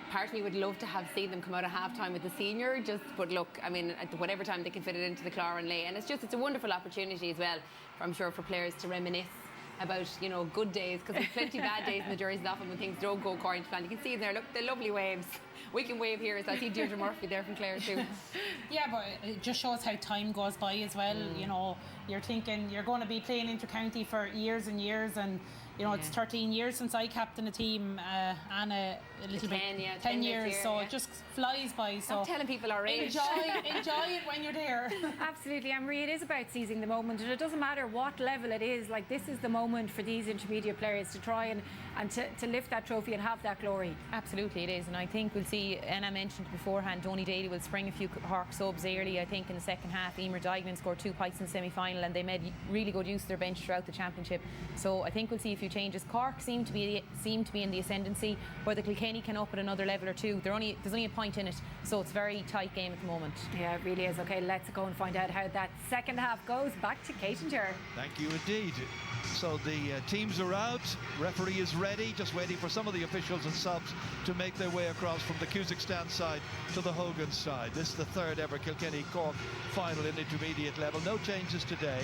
S4: part of me would love to have seen them come out at half-time with the senior, but look, I mean, at whatever time they can fit it into the Cloran Lay, and it's a wonderful opportunity as well, I'm sure, for players to reminisce about, you know, good days, because there's plenty of bad days in the jerseys often when things don't go according to plan. You can see there, look, the lovely waves. We can wave here, so I see Deirdre Murphy there from Clare too.
S2: Yeah, but it just shows how time goes by as well. You know, you're thinking you're going to be playing inter-county for years and years, and you know, it's 13 years since I captained a team, and a little bit, 10 years, so it just flies by. So
S4: I'm telling people our age.
S2: Enjoy it when you're there.
S1: Absolutely, Anne-Marie, it is about seizing the moment, and it doesn't matter what level it is. Like, this is the moment for these intermediate players to try and to lift that trophy and have that glory.
S3: Absolutely it is, and I think we'll see, and I mentioned beforehand, Donny Daly will spring a few Cork subs early. I think in the second half, Emer Dignan scored 2 points in the semi-final, and they made really good use of their bench throughout the championship. So I think we'll see a few changes. Cork seem to be in the ascendancy, where the Kilkenny can up at another level or two. There's only a point in it, so it's a very tight game at the moment.
S1: Yeah, it really is. Okay, let's go and find out how that second half goes. Back to Kate and Ger.
S5: Thank you indeed. So the teams are out, referee is ready, just waiting for some of the officials and subs to make their way across from the Kazakhstan side to the Hogan side. This is the third ever Kilkenny-Cork final in intermediate level. No changes today.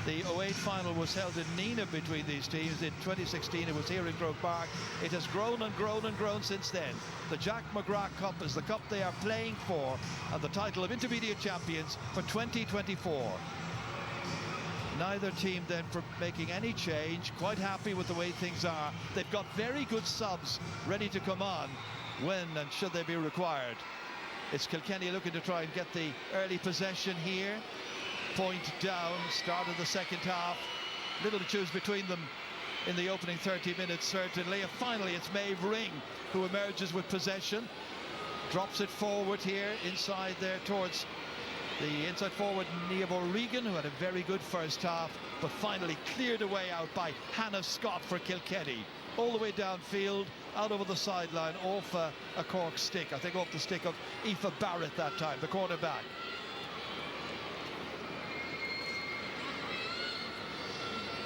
S5: The 08 final was held in Nina between these teams. In 2016 it was here in Croke Park. It has grown and grown and grown since then. The Jack McGrath Cup is the cup they are playing for, and the title of intermediate champions for 2024. Neither team then for making any change, quite happy with the way things are. They've got very good subs ready to come on when and should they be required. It's Kilkenny looking to try and get the early possession here. Point down, start of the second half. Little to choose between them in the opening 30 minutes, certainly. And finally, it's Maeve Ring who emerges with possession. Drops it forward here, inside there towards the inside forward, Niamh O'Regan, who had a very good first half, but finally cleared away out by Hannah Scott for Kilkenny. All the way downfield, out over the sideline, off a Cork stick. I think off the stick of Aoife Barrett that time, the cornerback.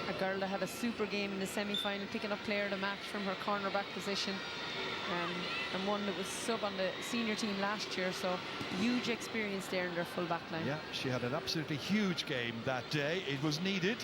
S1: A
S6: a girl that had a super game in the semi-final, picking up player of the match from her cornerback position, and one that was sub on the senior team last year, so huge experience there in their full back line.
S5: Yeah, she had an absolutely huge game that day. It was needed.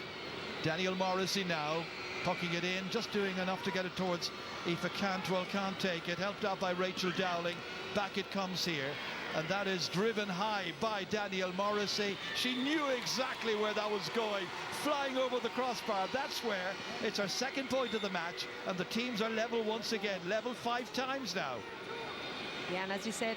S5: Danielle Morrissey now pucking it in, just doing enough to get it towards Aoife Cantwell. Can't take it, helped out by Rachel Dowling. Back it comes here, and that is driven high by Danielle Morrissey. She knew exactly where that was going, flying over the crossbar. That's where it's her second point of the match, and the teams are level once again, level 5 times now.
S6: Yeah, and as you said,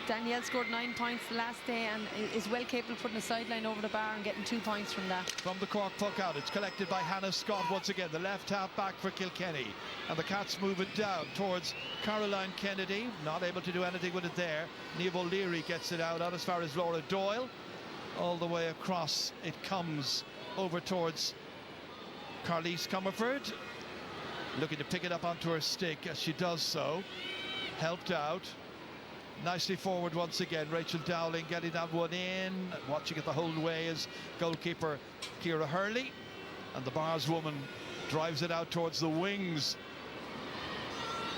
S6: Danielle scored 9 points the last day and is well capable of putting a sideline over the bar and getting 2 points from that.
S5: From the Cork puck out, it's collected by Hannah Scott once again, the left half back for Kilkenny. And the Cats move it down towards Caroline Kennedy, not able to do anything with it there. Niamh O'Leary gets it out as far as Laura Doyle. All the way across it comes over towards Carlise Comerford, looking to pick it up onto her stick as she does so. Helped out. Nicely forward once again, Rachel Dowling getting that one in. Watching it the whole way is goalkeeper Ciara Hurley. And the Bars woman drives it out towards the wings.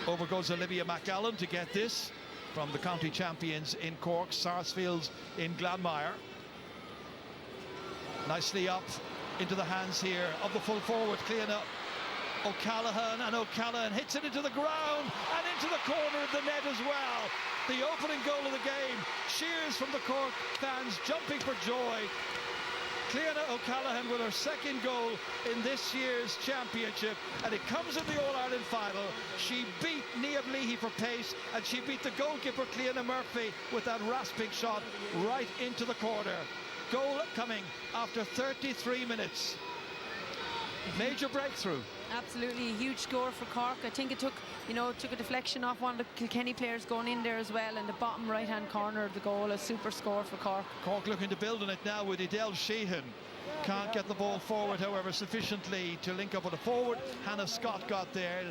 S5: Over goes Olivia McAllen to get this from the county champions in Cork, Sarsfields in Glanmire. Nicely up into the hands here of the full forward, Cleona O'Callaghan, and O'Callaghan hits it into the ground and into the corner of the net as well. The opening goal of the game. Cheers from the Cork fans, jumping for joy. Cleona O'Callaghan with her second goal in this year's championship, and it comes in the All-Ireland final. She beat Niamh Leahy for pace, and she beat the goalkeeper Cleona Murphy with that rasping shot right into the corner. Goal coming after 33 minutes. Major breakthrough.
S6: Absolutely, a huge score for Cork. I think it took a deflection off one of the Kilkenny players going in there as well, in the bottom right-hand corner of the goal. A super score for Cork.
S5: Cork looking to build on it now with Edel Sheehan. Can't get the ball forward, however, sufficiently to link up with a forward. Hannah Scott got there,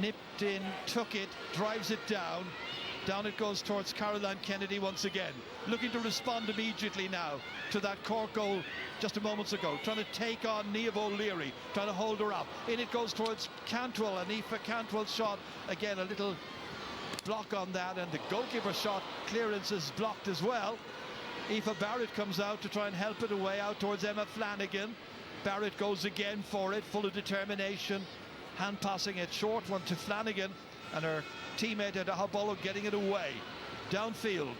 S5: nipped in, took it, drives it down. Down it goes towards Caroline Kennedy once again, looking to respond immediately now to that Cork goal just a moment ago, trying to take on Niamh O'Leary, trying to hold her up. In it goes towards Cantwell, and Aoife Cantwell's shot, again a little block on that, and the goalkeeper shot clearance is blocked as well. Aoife Barrett comes out to try and help it away out towards Emma Flanagan. Barrett goes again for it, full of determination, hand passing it, short one to Flanagan, and her teammate Adahabolo getting it away downfield,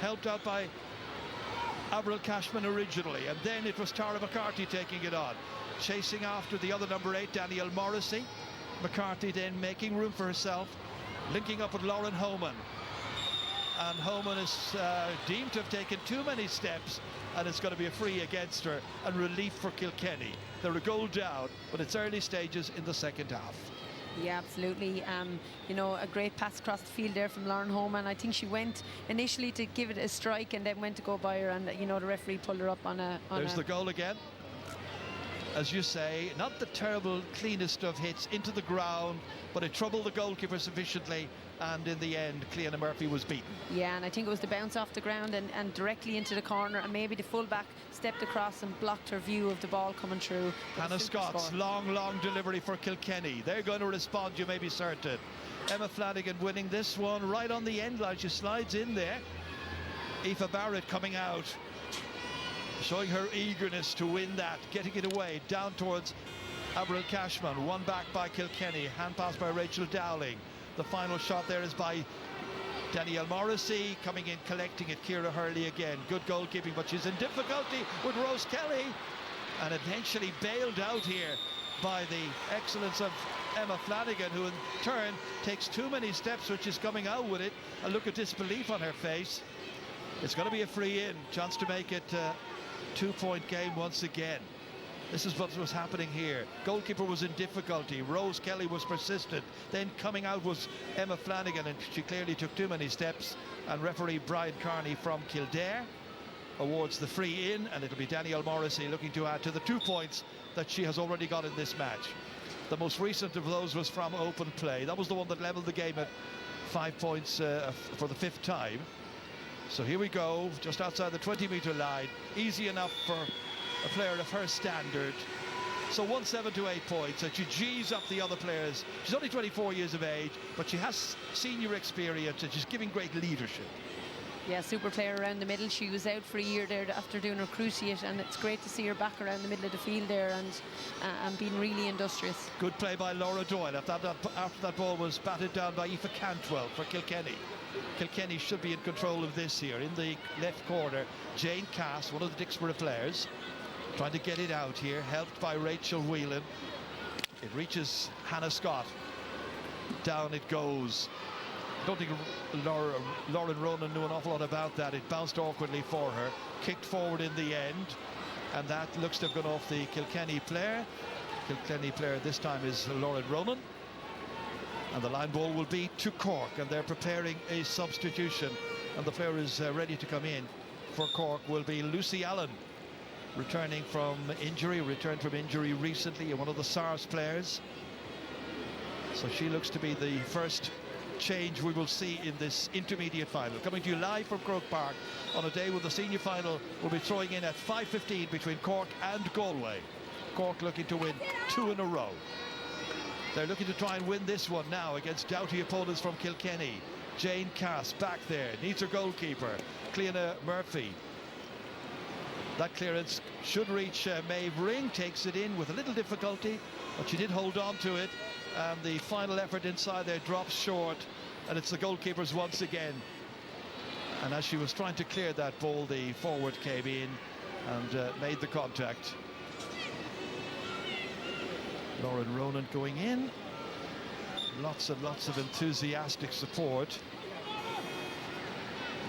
S5: helped out by Avril Cashman originally, and then it was Tara McCarthy taking it on, chasing after the other number 8, Danielle Morrissey. McCarthy then making room for herself, linking up with Lauren Homan, and Homan is deemed to have taken too many steps, and it's going to be a free against her and relief for Kilkenny. They're a goal down, but it's early stages in the second half.
S6: Yeah, absolutely. A great pass across the field there from Lauren Homan. I think she went initially to give it a strike and then went to go by her, and the referee pulled her up on a...
S5: There's the goal again. As you say, not the terrible cleanest of hits into the ground, but it troubled the goalkeeper sufficiently, and in the end Cleona Murphy was beaten.
S6: Yeah, and I think it was the bounce off the ground and directly into the corner, and maybe the fullback stepped across and blocked her view of the ball coming through.
S5: Hannah Scott's long delivery for Kilkenny. They're going to respond, you may be certain. Emma Flanagan winning this one right on the end line. She slides in there. Aoife Barrett coming out, showing her eagerness to win that, getting it away down towards Avril Cashman. One back by Kilkenny, hand pass by Rachel Dowling. The final shot there is by Danielle Morrissey, coming in, collecting it. Ciara Hurley again, good goalkeeping, but she's in difficulty with Rose Kelly, and eventually bailed out here by the excellence of Emma Flanagan, who in turn takes too many steps, which is coming out with it. A look of disbelief on her face. It's going to be a free in, chance to make it a 2-point game once again. This is what was happening here. Goalkeeper was in difficulty. Rose Kelly was persistent. Then coming out was Emma Flanagan, and she clearly took too many steps. And referee Brian Carney from Kildare awards the free in, and it'll be Danielle Morrissey looking to add to the 2 points that she has already got in this match. The most recent of those was from open play. That was the one that levelled the game at 5 points for the 5th time. So here we go, just outside the 20-metre line. Easy enough for a player of her standard. So 1-7 to 8 points, and she G's up the other players. She's only 24 years of age, but she has senior experience, and she's giving great leadership.
S6: Yeah, super player around the middle. She was out for a year there after doing her cruciate, and it's great to see her back around the middle of the field there and being really industrious.
S5: Good play by Laura Doyle after that ball was batted down by Aoife Cantwell for Kilkenny. Kilkenny should be in control of this here. In the left corner, Jane Cass, one of the Dixborough players, trying to get it out here, helped by Rachel Whelan. It reaches Hannah Scott. Down it goes. I don't think Lauren Ronan knew an awful lot about that. It bounced awkwardly for her, kicked forward in the end, and that looks to have gone off the Kilkenny player. Kilkenny player this time is Lauren Ronan, and the line ball will be to Cork, and they're preparing a substitution, and the player is ready to come in for Cork will be Lucy Allen, returned from injury recently, one of the SARS players. So she looks to be the first change we will see in this intermediate final. Coming to you live from Croke Park on a day where the senior final will be throwing in at 5:15 between Cork and Galway. Cork looking to win 2 in a row. They're looking to try and win this one now against doughty opponents from Kilkenny. Jane Cass back there, needs her goalkeeper, Cleona Murphy. That clearance should reach Maeve Ring, takes it in with a little difficulty, but she did hold on to it. And the final effort inside there drops short, and it's the goalkeepers once again. And as she was trying to clear that ball, the forward came in and made the contact. Lauren Ronan going in. Lots and lots of enthusiastic support.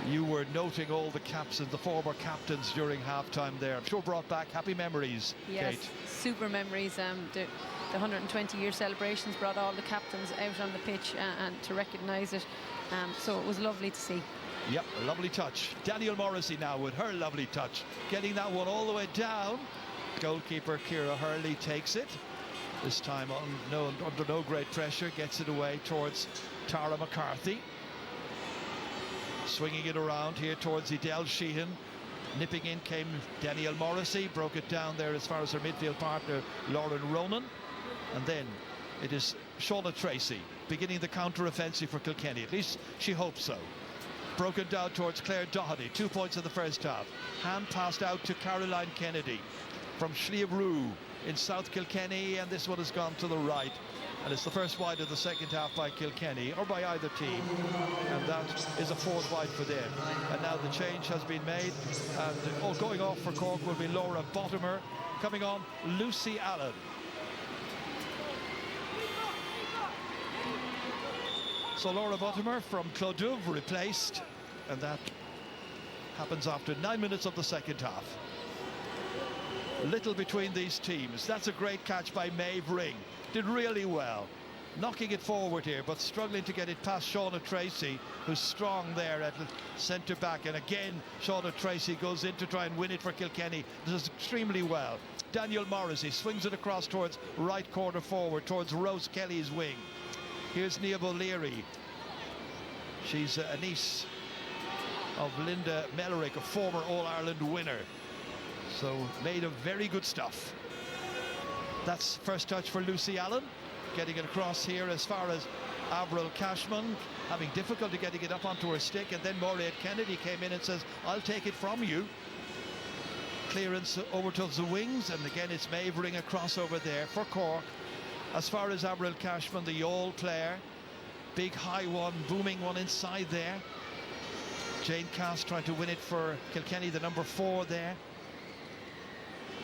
S5: You were noting all the captains, the former captains during halftime there. I'm sure brought back happy memories,
S6: yes,
S5: Kate.
S6: Super memories. The 120-year celebrations brought all the captains out on the pitch and to recognise it. So it was lovely to see.
S5: Yep, a lovely touch. Daniel Morrissey now with her lovely touch, getting that one all the way down. Goalkeeper Ciara Hurley takes it. This time under no great pressure, gets it away towards Tara McCarthy. Swinging it around here towards Edel Sheehan. Nipping in came Danielle Morrissey, broke it down there as far as her midfield partner Lauren Ronan. And then it is Shauna Tracy beginning the counter-offensive for Kilkenny. At least she hopes so. Broken down towards Claire Doherty, 2 points in the first half. Hand passed out to Caroline Kennedy from Sliabhrú in South Kilkenny, and this one has gone to the right. And it's the first wide of the second half by Kilkenny, or by either team. And that is a fourth wide for them. And now the change has been made. And going off for Cork will be Laura Bottomer. Coming on, Lucy Allen. So Laura Bottomer from Clodouv replaced. And that happens after 9 minutes of the second half. Little between these teams. That's a great catch by Maeve Ring. Did really well, knocking it forward here, but struggling to get it past Shauna Tracy, who's strong there at centre back. And again, Shauna Tracy goes in to try and win it for Kilkenny. Does extremely well. Daniel Morrissey swings it across towards right corner forward, towards Rose Kelly's wing. Here's Niamh O'Leary. She's a niece of Linda Mellerick, a former All-Ireland winner. So made of very good stuff. That's first touch for Lucy Allen, getting it across here as far as Avril Cashman, having difficulty getting it up onto her stick, and then Maureen Kennedy came in and says, I'll take it from you. Clearance over to the wings, and again it's Maeve Ring across over there for Cork. As far as Avril Cashman, the All player, big high one, booming one inside there. Jane Cass trying to win it for Kilkenny, the number 4 there.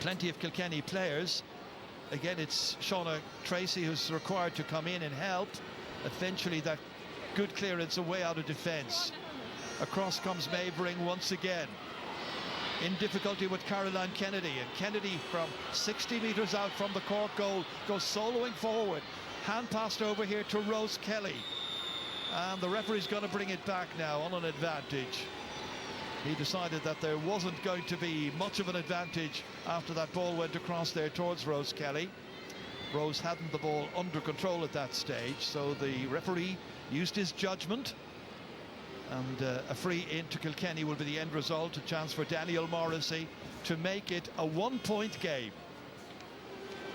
S5: Plenty of Kilkenny players. Again, it's Shauna Tracy who's required to come in and help. Eventually, that good clearance away out of defence. Across comes Maeve Ring once again. In difficulty with Caroline Kennedy. And Kennedy from 60 metres out from the Cork goal goes soloing forward. Hand passed over here to Rose Kelly. And the referee's going to bring it back now on an advantage. He decided that there wasn't going to be much of an advantage after that ball went across there towards Rose Kelly. Rose hadn't the ball under control at that stage, so the referee used his judgment. And a free into Kilkenny will be the end result. A chance for Daniel Morrissey to make it a 1-point game.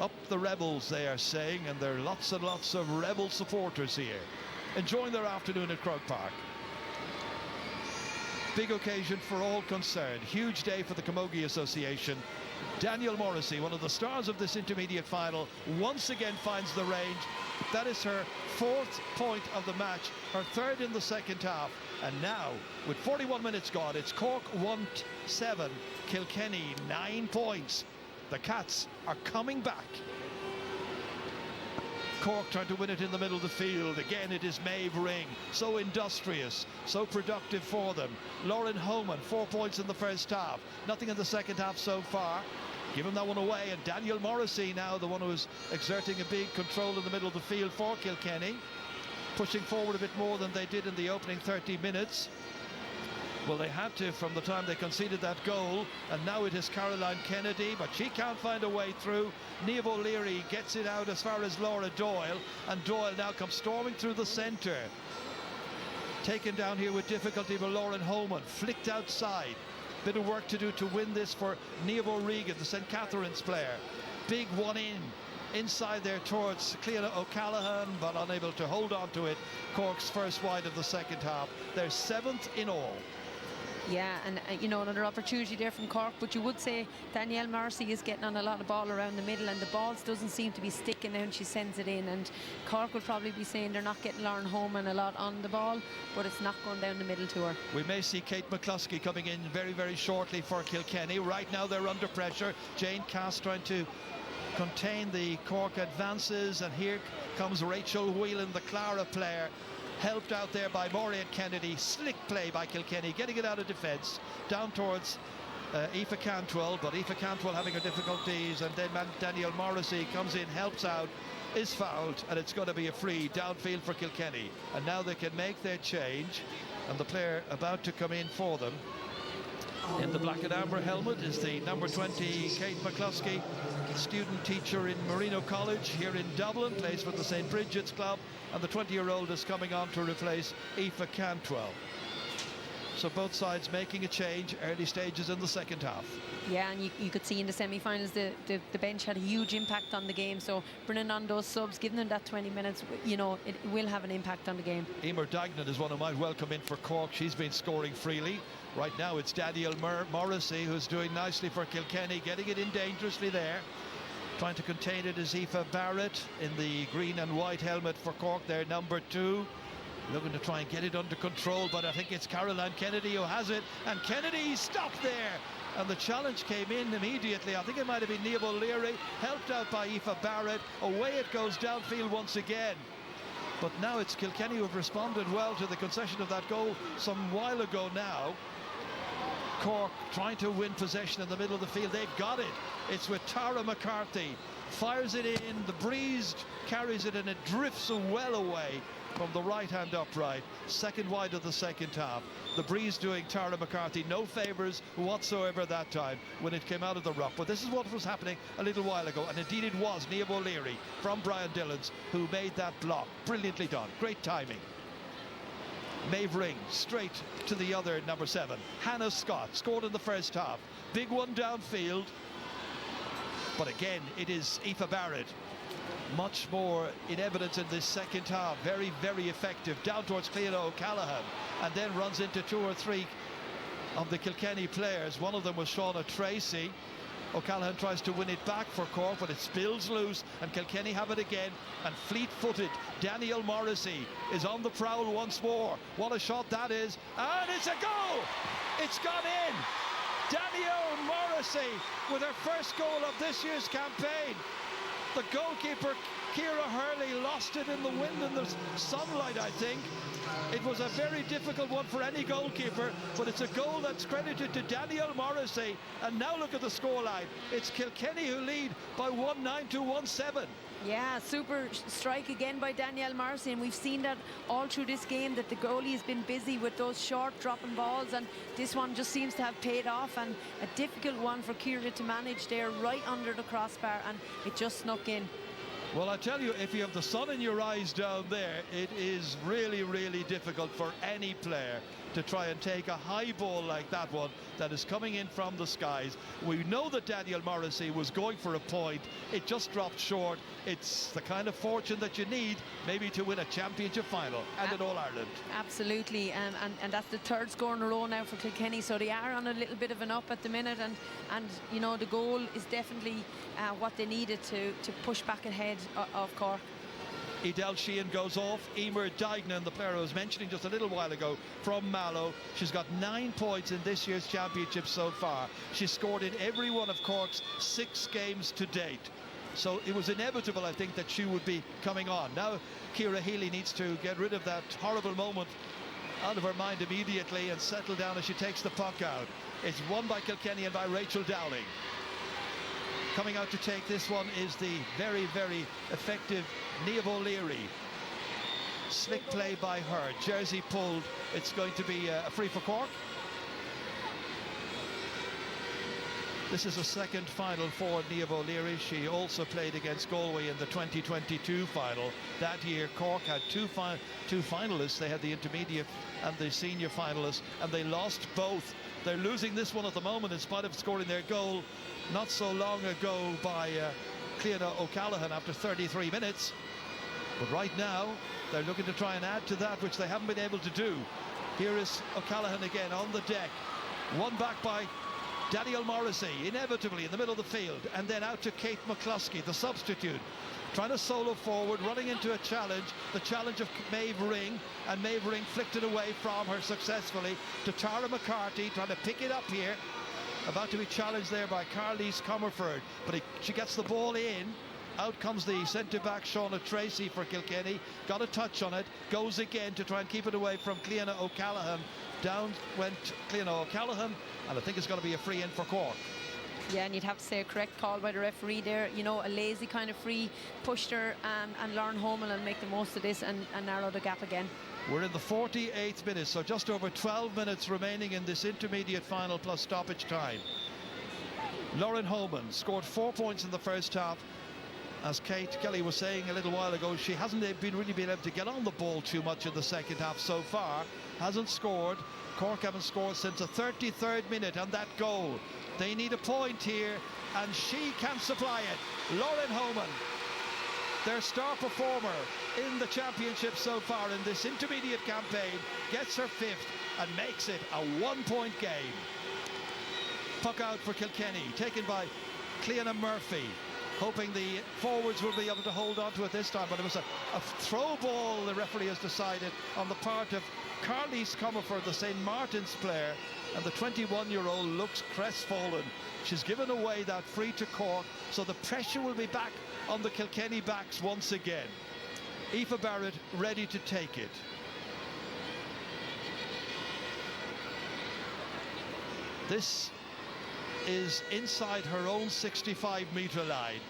S5: Up the Rebels, they are saying, and there are lots and lots of Rebel supporters here, enjoying their afternoon at Croke Park. Big occasion for all concerned. Huge day for the Camogie Association. Danielle Morrissey, one of the stars of this intermediate final, once again finds the range. That is her 4th point of the match, her 3rd in the second half. And now, with 41 minutes gone, it's Cork 1-7, Kilkenny 9 points. The Cats are coming back. Cork trying to win it in the middle of the field. Again, it is Maeve Ring. So industrious, so productive for them. Lauren Homan, 4 points in the first half. Nothing in the second half so far. Giving that one away. And Danielle Morrissey now, the one who's exerting a big control in the middle of the field for Kilkenny. Pushing forward a bit more than they did in the opening 30 minutes. Well, they had to from the time they conceded that goal, and now it is Caroline Kennedy, but she can't find a way through. Niamh O'Leary gets it out as far as Laura Doyle, and Doyle now comes storming through the centre. Taken down here with difficulty by Lauren Holman, flicked outside. Bit of work to do to win this for Niamh O'Regan, the St. Catherine's player. Big one inside there towards Cleona O'Callaghan, but unable to hold on to it. Cork's first wide of the second half. They're 7th in all.
S6: Yeah, and you know, another opportunity there from Cork, but you would say Danielle Morrissey is getting on a lot of ball around the middle, and the balls doesn't seem to be sticking out, and she sends it in. And Cork will probably be saying they're not getting Lauren Homan a lot on the ball, but it's not going down the middle to her.
S5: We may see Kate McCluskey coming in very, very shortly for Kilkenny. Right now they're under pressure. Jane Cass trying to contain the Cork advances, and here comes Rachel Whelan, the Clara player, helped out there by Maureen Kennedy. Slick play by Kilkenny, getting it out of defence down towards Aoife Cantwell, but Aoife Cantwell having her difficulties, and then Danielle Morrissey comes in, helps out, is fouled, and it's going to be a free downfield for Kilkenny. And now they can make their change, and the player about to come in for them in the black and amber helmet is the number 20 Kate McCluskey, student teacher in Marino College here in Dublin, plays for the St. Bridget's Club, and the 20-year-old is coming on to replace Aoife Cantwell. So both sides making a change, early stages in the second half.
S6: Yeah, and you could see in the semi-finals the bench had a huge impact on the game, so bringing on those subs, giving them that 20 minutes, you know, it will have an impact on the game.
S5: Emer Dagnan is one who might welcome in for Cork. She's been scoring freely. Right now it's Danielle Morrissey who's doing nicely for Kilkenny, getting it in dangerously there. Trying to contain it is Aoife Barrett in the green and white helmet for Cork, their number 2. Looking to try and get it under control, but I think it's Caroline Kennedy who has it, and Kennedy stopped there, and the challenge came in immediately. I think it might have been Niamh O'Leary, helped out by Aoife Barrett. Away it goes downfield once again. But now it's Kilkenny who have responded well to the concession of that goal some while ago now. Cork trying to win possession in the middle of the field. They've got it. It's with Tara McCarthy. Fires it in. The breeze carries it, and it drifts well away from the right-hand upright. Second wide of the second half. The breeze doing Tara McCarthy no favours whatsoever that time when it came out of the ruck. But this is what was happening a little while ago, and indeed it was Niamh O'Leary from Brian Dillons who made that block. Brilliantly done. Great timing. Maeve Ring straight to the other number 7. Hannah Scott scored in the first half. Big one downfield. But again, it is Aoife Barrett. Much more in evidence in this second half. Very, very effective. Down towards Cleona O'Callaghan. And then runs into 2 or 3 of the Kilkenny players. One of them was Shauna Tracy. O'Callaghan tries to win it back for Cork, but it spills loose, and Kilkenny have it again. And fleet-footed Danielle Morrissey is on the prowl once more. What a shot that is, and it's a goal! It's gone in! Danielle Morrissey with her first goal of this year's campaign. The goalkeeper, Ciara Hurley, lost it in the wind and the sunlight, I think. It was a very difficult one for any goalkeeper, but it's a goal that's credited to Danielle Morrissey. And now look at the scoreline. It's Kilkenny who lead by 1-9 to 1-7.
S6: Yeah, super strike again by Danielle Morrissey, and we've seen that all through this game, that the goalie has been busy with those short dropping balls, and this one just seems to have paid off, and a difficult one for Ciara to manage there right under the crossbar, and it just snuck in.
S5: Well, I tell you, if you have the sun in your eyes down there, it is really, really difficult for any player to try and take a high ball like that one that is coming in from the skies. We know that Daniel Morrissey was going for a point. It just dropped short. It's the kind of fortune that you need maybe to win a championship final and in All-Ireland.
S6: Absolutely, and that's the third score in a row now for Kilkenny, so they are on a little bit of an up at the minute, and you know, the goal is definitely what they needed to push back ahead of Cork.
S5: Edel Sheehan goes off. Emer Dignan, the player I was mentioning just a little while ago, from Mallow. She's got 9 points in this year's championship so far. She's scored in every one of Cork's 6 games to date. So it was inevitable, I think, that she would be coming on. Now Ciara Healy needs to get rid of that horrible moment out of her mind immediately and settle down as she takes the puck out. It's won by Kilkenny and by Rachel Dowling. Coming out to take this one is the very, very effective Niamh O'Leary. Slick play by her. Jersey pulled. It's going to be a free for Cork. This is a second final for Niamh O'Leary. She also played against Galway in the 2022 final. That year, Cork had two finalists. They had the intermediate and the senior finalists, and they lost both. They're losing this one at the moment in spite of scoring their goal not so long ago by Cliona O'Callaghan after 33 minutes. But right now, they're looking to try and add to that, which they haven't been able to do. Here is O'Callaghan again on the deck. Won back by Daniel Morrissey, inevitably in the middle of the field, and then out to Kate McCluskey, the substitute, trying to solo forward, running into a challenge, the challenge of Maeve Ring, and Maeve Ring flicked it away from her successfully to Tara McCarthy, trying to pick it up here, about to be challenged there by Carlise Comerford, but she gets the ball in. Out comes the centre-back Shauna Tracy for Kilkenny, got a touch on it, goes again to try and keep it away from Cliona O'Callaghan. Down went Cliona O'Callaghan, and I think it's going to be a free in for Cork.
S6: Yeah, and you'd have to say a correct call by the referee there. You know, a lazy kind of free, pushed her and Lauren Homan will make the most of this and narrow the gap again.
S5: We're in the 48th minute, so just over 12 minutes remaining in this intermediate final plus stoppage time. Lauren Homan scored 4 points in the first half. As Kate Kelly was saying a little while ago, she hasn't really been able to get on the ball too much in the second half so far. Hasn't scored. Cork haven't scored since the 33rd minute, and that goal. They need a point here, and she can supply it. Lauren Homan, their star performer in the championship so far in this intermediate campaign, gets her 5th and makes it a 1-point game. Puck out for Kilkenny, taken by Cleona Murphy, hoping the forwards will be able to hold on to it this time, but it was a throw ball, the referee has decided, on the part of Carlise Comerford, the St. Martin's player, and the 21-year-old looks crestfallen. She's given away that free to Cork, so the pressure will be back on the Kilkenny backs once again. Aoife Barrett ready to take it. This is inside her own 65-metre line.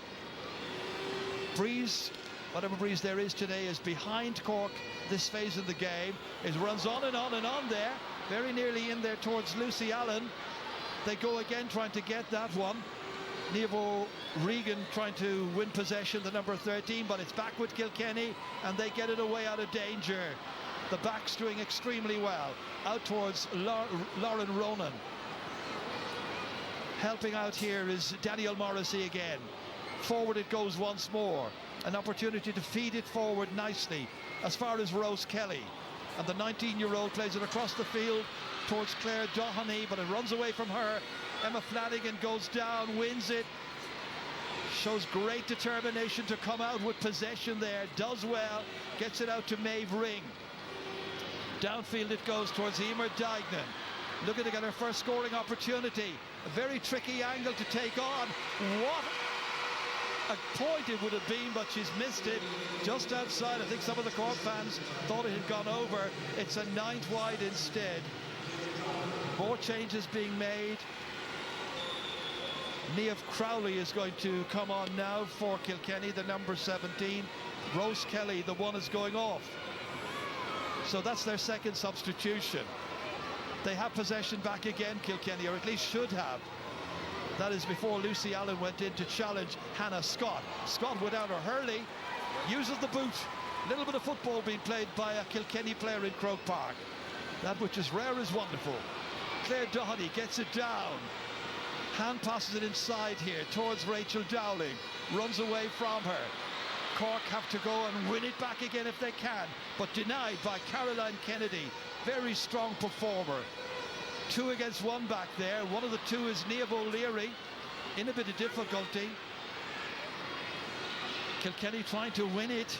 S5: Breeze, whatever breeze there is today, is behind Cork this phase of the game. It runs on and on and on there, very nearly in there towards Lucy Allen. They go again trying to get that one. Niamh Regan trying to win possession, the number 13, but it's back with Kilkenny, and they get it away out of danger. The back's doing extremely well. Out towards Lauren Ronan. Helping out here is Danielle Morrissey again. Forward it goes once more. An opportunity to feed it forward nicely as far as Rose Kelly. And the 19-year-old plays it across the field towards Claire Doheny, but it runs away from her. Emma Flanagan goes down, wins it. Shows great determination to come out with possession there. Does well. Gets it out to Maeve Ring. Downfield it goes towards Emer Dignan. Looking to get her first scoring opportunity. A very tricky angle to take on. What a point it would have been, but she's missed it just outside. I think some of the Cork fans thought it had gone over. It's a 9th wide instead. More changes being made. Niamh Crowley is going to come on now for Kilkenny, the number 17. Rose Kelly, the one, is going off. So that's their second substitution. They have possession back again, Kilkenny, or at least should have. That is before Lucy Allen went in to challenge Hannah Scott. Scott without her Hurley uses the boot. A little bit of football being played by a Kilkenny player in Croke Park. That which is rare is wonderful. Claire Doherty gets it down. Hand passes it inside here towards Rachel Dowling. Runs away from her. Cork have to go and win it back again if they can, but denied by Caroline Kennedy. Very strong performer. 2 against 1 back there. One of the two is Niamh O'Leary in a bit of difficulty. Kilkenny trying to win it.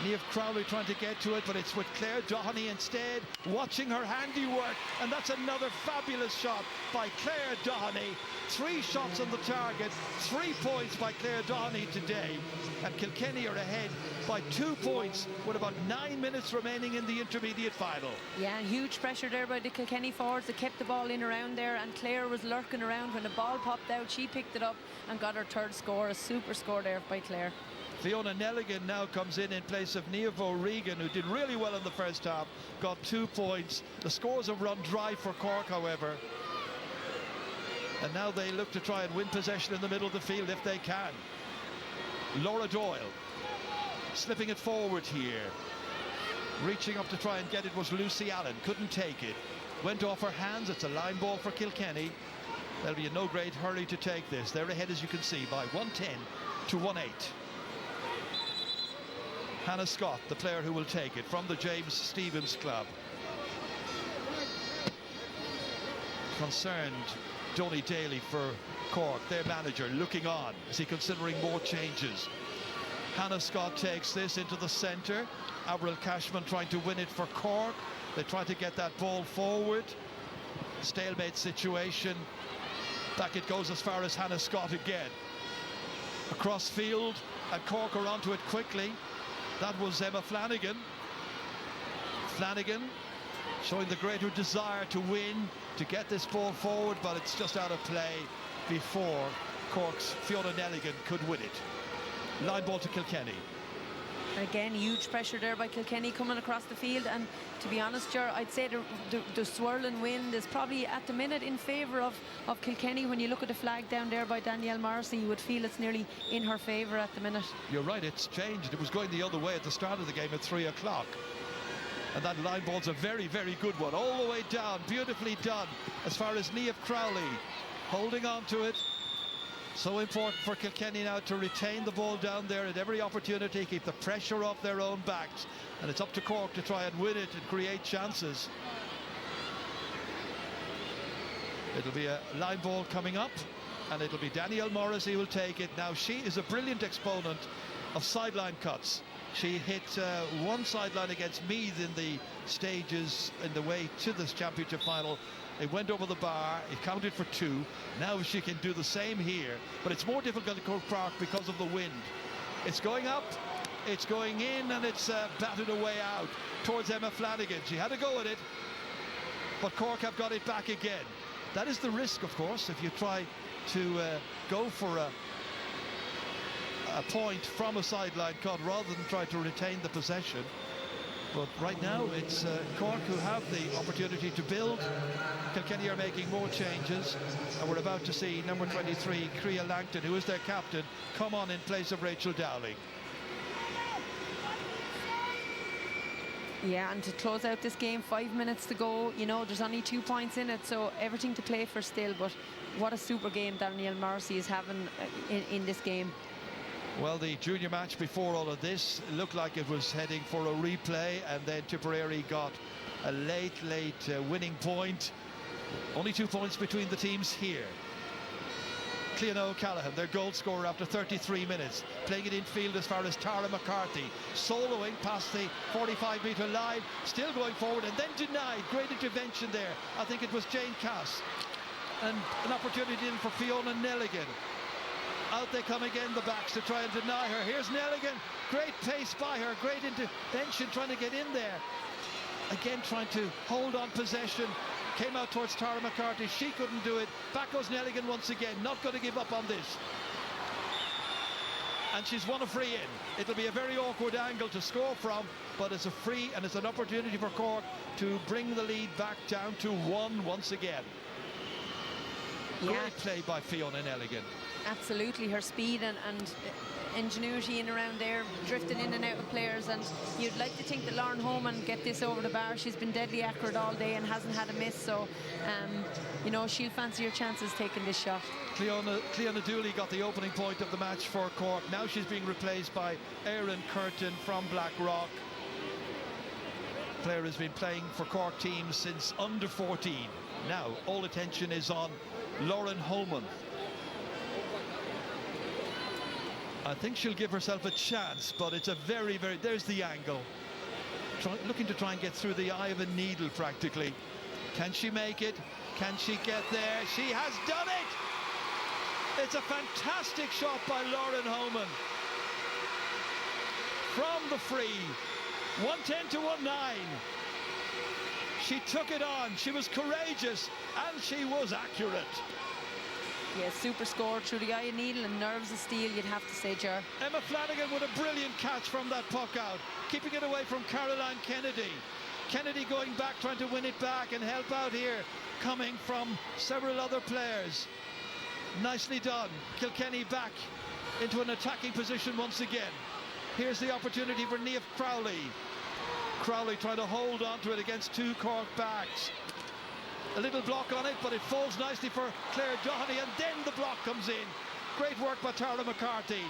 S5: Niamh Crowley trying to get to it, but it's with Claire Doherty instead, watching her handiwork, and that's another fabulous shot by Claire Doherty. 3 shots on the target, 3 points by Claire Doherty today, and Kilkenny are ahead by 2 points with about 9 minutes remaining in the intermediate final.
S6: Yeah, and huge pressure there by the Kilkenny forwards. They kept the ball in around there, and Claire was lurking around. When the ball popped out, she picked it up and got her 3rd score. A super score there by Claire.
S5: Fiona Nelligan now comes in place of Niamh O'Regan, who did really well in the first half, got 2 points. The scores have run dry for Cork, however. And now they look to try and win possession in the middle of the field if they can. Laura Doyle slipping it forward here. Reaching up to try and get it was Lucy Allen, couldn't take it. Went off her hands. It's a line ball for Kilkenny. They'll be in no great hurry to take this. They're ahead, as you can see, by 110 to 1-8. Hannah Scott, the player who will take it from the James Stephens Club. Concerned Donny Daly for Cork, their manager, looking on. Is he considering more changes? Hannah Scott takes this into the centre. Avril Cashman trying to win it for Cork. They try to get that ball forward. Stalemate situation. Back it goes as far as Hannah Scott again. Across field, and Cork are onto it quickly. That was Emma Flanagan. Flanagan showing the greater desire to win, to get this ball forward, but it's just out of play before Cork's Fiona Nelligan could win it. Line ball to Kilkenny.
S6: Again, huge pressure there by Kilkenny coming across the field, and to be honest, Ger, I'd say the swirling wind is probably at the minute in favour of Kilkenny. When you look at the flag down there by Danielle Morrissey, you would feel it's nearly in her favour at the minute.
S5: You're right, it's changed. It was going the other way at the start of the game at 3 o'clock. And that line ball's a very, very good one. All the way down, beautifully done, as far as Niamh Crowley holding on to it. So important for Kilkenny now to retain the ball down there at every opportunity, keep the pressure off their own backs. And it's up to Cork to try and win it and create chances. It'll be a line ball coming up, and it'll be Danielle Morrissey who will take it. Now, she is a brilliant exponent of sideline cuts. She hit one sideline against Meath in the stages in the way to this championship final. It went over the bar, it counted for 2. Now she can do the same here, but it's more difficult at Croke Park because of the wind. It's going up, it's going in, and it's batted away out towards Emma Flanagan. She had to go at it, but Cork have got it back again. That is the risk, of course, if you try to go for a point from a sideline cut rather than try to retain the possession. But right now it's Cork who have the opportunity to build. Kilkenny are making more changes, and we're about to see number 23, Crea Langton, who is their captain, come on in place of Rachel Dowling.
S6: Yeah, and to close out this game, 5 minutes to go, you know, there's only 2 points in it, so everything to play for still. But what a super game Danielle Morrissey is having in this game.
S5: Well, the junior match before all of this looked like it was heading for a replay, and then Tipperary got a late winning point. Only 2 points between the teams here. Cleona O'Callaghan, their goal scorer after 33 minutes, playing it in field as far as Tara McCarthy, soloing past the 45-metre line, still going forward, and then denied. Great intervention there. I think it was Jane Cass. And an opportunity in for Fiona Nelligan. Out they come again, the backs, to try and deny her. Here's Nelligan, great pace by her, great intervention trying to get in there. Again trying to hold on possession. Came out towards Tara McCarthy, she couldn't do it. Back goes Nelligan once again, not going to give up on this. And she's won a free in. It'll be a very awkward angle to score from, but it's a free and it's an opportunity for Cork to bring the lead back down to 1 once again. Great play by Fiona Nelligan.
S6: Absolutely, her speed and ingenuity in around there, drifting in and out of players, and you'd like to think that Lauren Homan get this over the bar. She's been deadly accurate all day and hasn't had a miss, so you know, she'll fancy her chances taking this shot.
S5: Cleona Dooley got the opening point of the match for Cork. Now she's being replaced by Erin Curtin from Blackrock. Player has been playing for Cork teams since under 14. Now all attention is on Lauren Homan. I think she'll give herself a chance, but it's a very, there's the angle. Looking to try and get through the eye of a needle practically. Can she make it? Can she get there? She has done it! It's a fantastic shot by Lauren Homan. From the free, 110 to 19. She took it on, she was courageous, and she was accurate.
S6: Yeah, super score through the eye of needle and nerves of steel, you'd have to say, Ger.
S5: Emma Flanagan with a brilliant catch from that puck out, keeping it away from Caroline Kennedy. Kennedy going back, trying to win it back and help out here, coming from several other players. Nicely done. Kilkenny back into an attacking position once again. Here's the opportunity for Niamh Crowley. Crowley trying to hold on to it against two Cork backs. A little block on it, but it falls nicely for Claire Doherty, and then the block comes in. Great work by Tara McCarthy.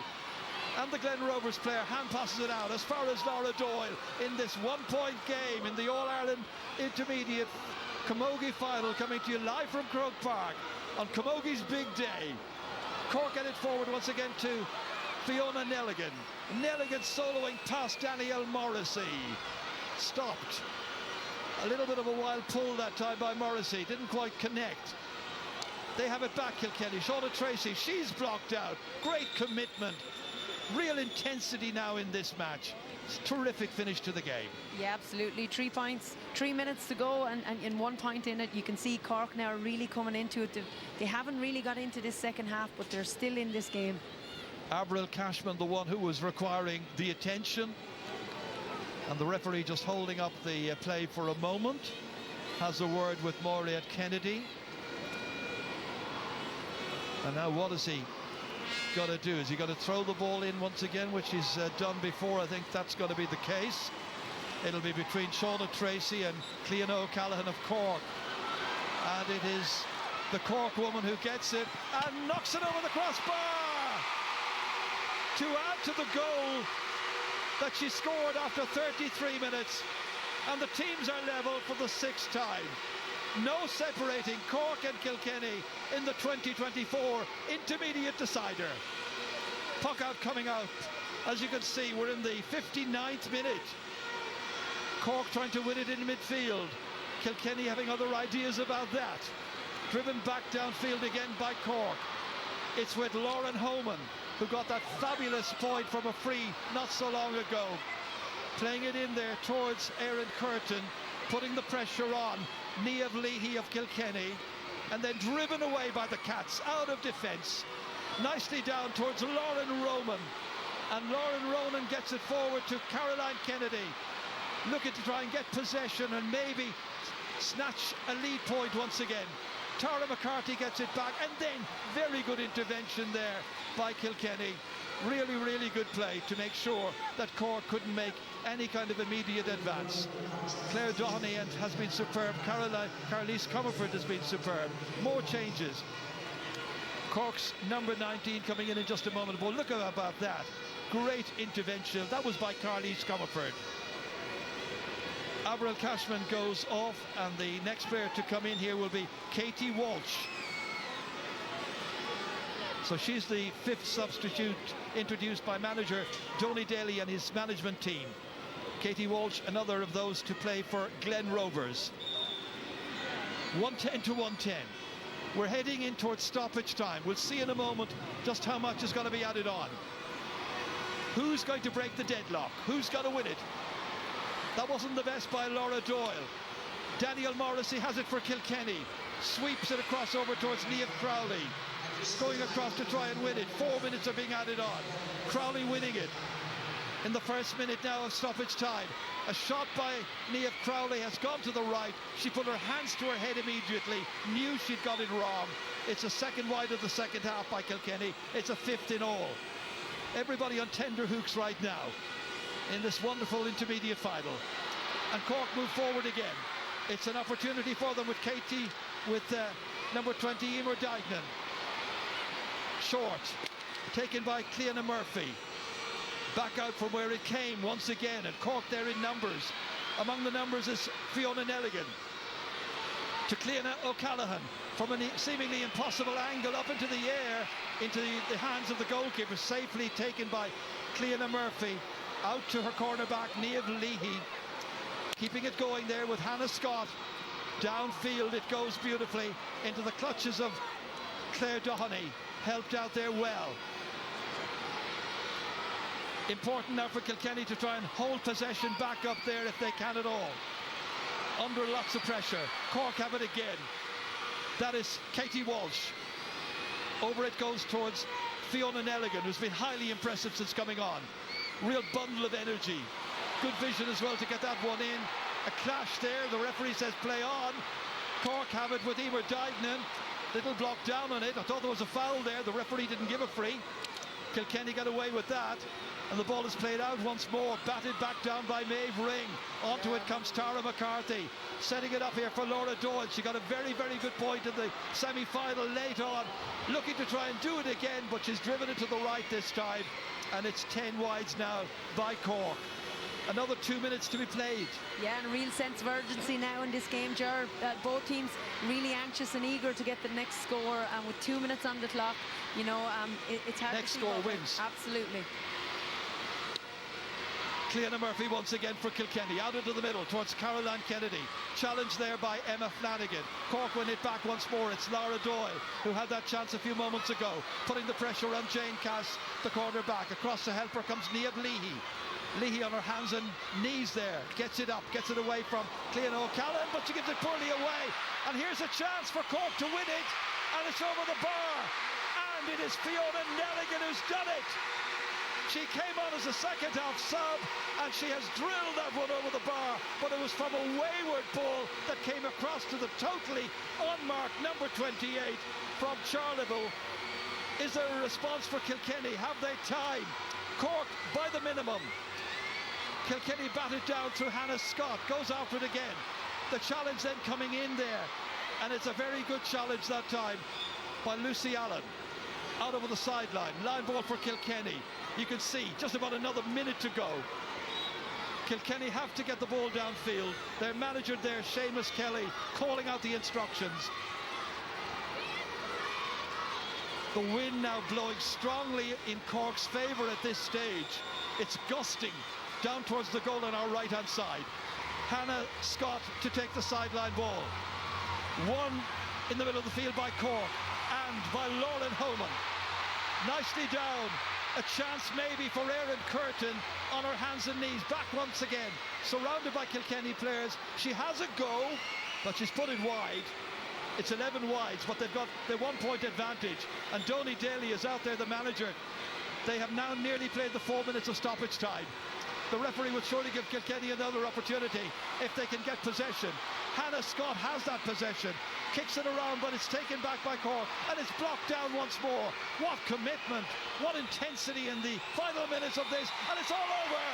S5: And the Glen Rovers player hand passes it out as far as Laura Doyle in this one-point game in the All-Ireland Intermediate Camogie final, coming to you live from Croke Park on Camogie's big day. Cork get it forward once again to Fiona Nelligan. Nelligan soloing past Danielle Morrissey. Stopped. A little bit of a wild pull that time by Morrissey. Didn't quite connect. They have it back, Kilkenny. Shauna Tracy, she's blocked out. Great commitment. Real intensity now in this match. It's a terrific finish to the game.
S6: Yeah, absolutely. 3 points, 3 minutes to go, and 1 point in it. You can see Cork now really coming into it. They haven't really got into this second half, but they're still in this game.
S5: Avril Cashman, the one who was requiring the attention. And the referee just holding up the play for a moment. Has a word with Mauriette Kennedy. And now what has he got to do? Is he got to throw the ball in once again, which he's done before? I think that's going to be the case. It'll be between Shauna Tracy and Cleona O'Callaghan of Cork. And it is the Cork woman who gets it and knocks it over the crossbar to add to the goal that she scored after 33 minutes, and the teams are level for the 6th time. No separating Cork and Kilkenny in the 2024 intermediate decider. Puck out coming out. As you can see, we're in the 59th minute. Cork trying to win it in midfield. Kilkenny having other ideas about that. Driven back downfield again by Cork. It's with Lauren Homan, who got that fabulous point from a free not so long ago. Playing it in there towards Erin Curtin, putting the pressure on Niamh Leahy of Kilkenny, and then driven away by the Cats out of defence. Nicely down towards Lauren Roman, and Lauren Roman gets it forward to Caroline Kennedy, looking to try and get possession and maybe snatch a lead point once again. Tara McCarthy gets it back, and then very good intervention there by Kilkenny. Really, really good play to make sure that Cork couldn't make any kind of immediate advance. Claire Doherty has been superb. Carlise Comerford has been superb. More changes. Cork's number 19 coming in just a moment. But look about that. Great intervention. That was by Carlise Comerford. Avril Cashman goes off, and the next player to come in here will be Katie Walsh. So she's the 5th substitute introduced by manager Donny Daly and his management team. Katie Walsh, another of those to play for Glen Rovers. 110 to 110. We're heading in towards stoppage time. We'll see in a moment just how much is going to be added on. Who's going to break the deadlock? Who's going to win it? That wasn't the best by Laura Doyle. Danielle Morrissey has it for Kilkenny. Sweeps it across over towards Niamh Crowley. Going across to try and win it. 4 minutes are being added on. Crowley winning it. In the first minute now of stoppage time. A shot by Niamh Crowley has gone to the right. She put her hands to her head immediately. Knew she'd got it wrong. It's a second wide of the second half by Kilkenny. It's a 5th in all. Everybody on tender hooks right now in this wonderful intermediate final. And Cork move forward again. It's an opportunity for them with Katie, with number 20, Emer Dignan. Short, taken by Cleana Murphy. Back out from where it came once again, and Cork there in numbers. Among the numbers is Fiona Nelligan. To Cleana O'Callaghan from a seemingly impossible angle up into the air, into the hands of the goalkeeper, safely taken by Cleana Murphy. Out to her cornerback, Niamh Leahy. Keeping it going there with Hannah Scott. Downfield it goes beautifully into the clutches of Claire Doheny. Helped out there well. Important now for Kilkenny to try and hold possession back up there if they can at all. Under lots of pressure. Cork have it again. That is Katie Walsh. Over it goes towards Fiona Nelligan, who's been highly impressive since coming on. Real bundle of energy. Good vision as well to get that one in. A clash there. The referee says play on. Cork have it with Emer Dignan. Little block down on it. I thought there was a foul there. The referee didn't give a free. Kilkenny got away with that. And the ball is played out once more. Batted back down by Maeve Ring. Onto it comes Tara McCarthy. Setting it up here for Laura Doyle. She got a very, very good point in the semi-final late on. Looking to try and do it again, but she's driven it to the right this time. And it's 10 wides now by Cork. Another 2 minutes to be played.
S6: Yeah, and a real sense of urgency now in this game, Ger. Both teams really anxious and eager to get the next score, and with 2 minutes on the clock, you know, it's hard
S5: next
S6: to
S5: score wins.
S6: Absolutely.
S5: Cleana Murphy once again for Kilkenny. Out into the middle towards Caroline Kennedy. Challenged there by Emma Flanagan. Cork win it back once more. It's Laura Doyle who had that chance a few moments ago. Putting the pressure on Jane Cass, the cornerback. Across to help her comes Niamh Leahy. Leahy on her hands and knees there. Gets it up, gets it away from Cleana O'Callaghan, but she gives it poorly away. And here's a chance for Cork to win it. And it's over the bar. And it is Fiona Nelligan who's done it. She came on as a second half sub, and she has drilled that one over the bar, but it was from a wayward ball that came across to the totally unmarked number 28 from Charleville. Is there a response for Kilkenny? Have they time? Cork by the minimum. Kilkenny batted down through Hannah Scott, goes after it again. The challenge then coming in there, and it's a very good challenge that time by Lucy Allen. Out over the sideline, line ball for Kilkenny. You can see just about another minute to go. Kilkenny have to get the ball downfield. Their manager there, Seamus Kelly, calling out the instructions. The wind now blowing strongly in Cork's favour at this stage. It's gusting down towards the goal on our right-hand side. Hannah Scott to take the sideline ball. One in the middle of the field by Cork and by Lauren Holman. Nicely down. A chance maybe for Erin Curtin on her hands and knees. Back once again. Surrounded by Kilkenny players. She has a go, but she's put it wide. It's 11 wides, but they've got the 1 point advantage. And Donny Daly is out there, the manager. They have now nearly played the 4 minutes of stoppage time. The referee would surely give Kilkenny another opportunity if they can get possession. Hannah Scott has that possession. Kicks it around, but it's taken back by Cork, and it's blocked down once more. What commitment, what intensity in the final minutes of this, and it's all over.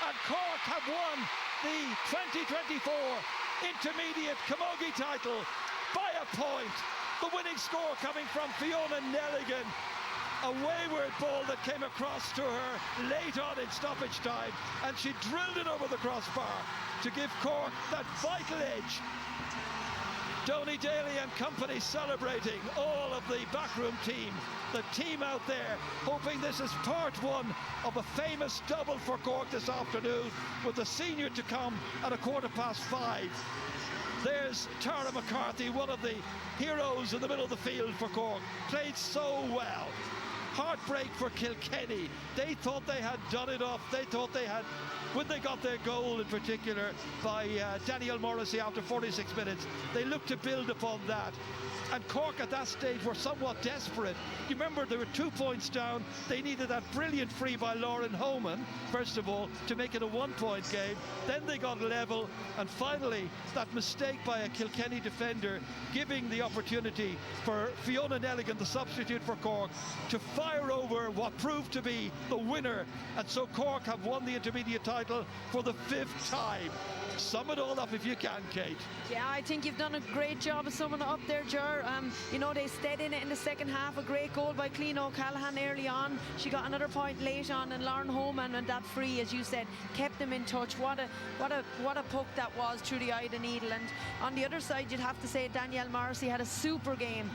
S5: And Cork have won the 2024 Intermediate Camogie title by a point. The winning score coming from Fiona Nelligan. A wayward ball that came across to her late on in stoppage time, and she drilled it over the crossbar to give Cork that vital edge. Donny Daly and company celebrating, all of the backroom team, the team out there, hoping this is part one of a famous double for Cork this afternoon, with the senior to come at 5:15. There's Tara McCarthy, one of the heroes in the middle of the field for Cork, played so well. Heartbreak for Kilkenny. They thought they had done it off. They thought they had when they got their goal in particular by Danielle Morrissey after 46 minutes, they looked to build upon that. And Cork at that stage were somewhat desperate. You remember they were 2 points down. They needed that brilliant free by Lauren Homan, first of all, to make it a 1-point game. Then they got level, and finally that mistake by a Kilkenny defender giving the opportunity for Fiona Nelligan, the substitute for Cork, to fire over what proved to be the winner. And so Cork have won the intermediate title for the 5th time. Sum it all up if you can, Kate.
S6: Yeah, I think you've done a great job of summing it up there, Ger. You know, they stayed in it in the second half. A great goal by Clean O'Callaghan early on. She got another point late on, and Lauren Homan and that free, as you said, kept them in touch. What a puck that was through the eye of the needle. And on the other side, you'd have to say Danielle Morrissey had a super game.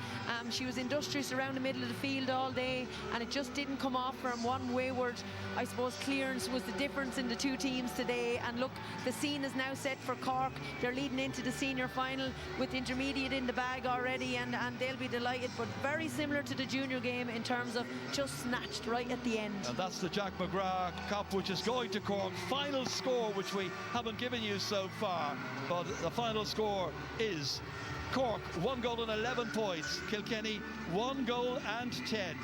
S6: She was industrious around the middle of the field all day, and it just didn't come off from one wayward, I suppose, clearance was the difference in the two teams today. And look, the scene is now set for Cork. They're leading into the senior final with intermediate in the bag already, and they'll be delighted, but very similar to the junior game in terms of just snatched right at the end.
S5: And that's the Jack McGrath Cup, which is going to Cork. Final score, which we haven't given you so far, but the final score is Cork 1 goal and 11 points, Kilkenny 1 goal and 10.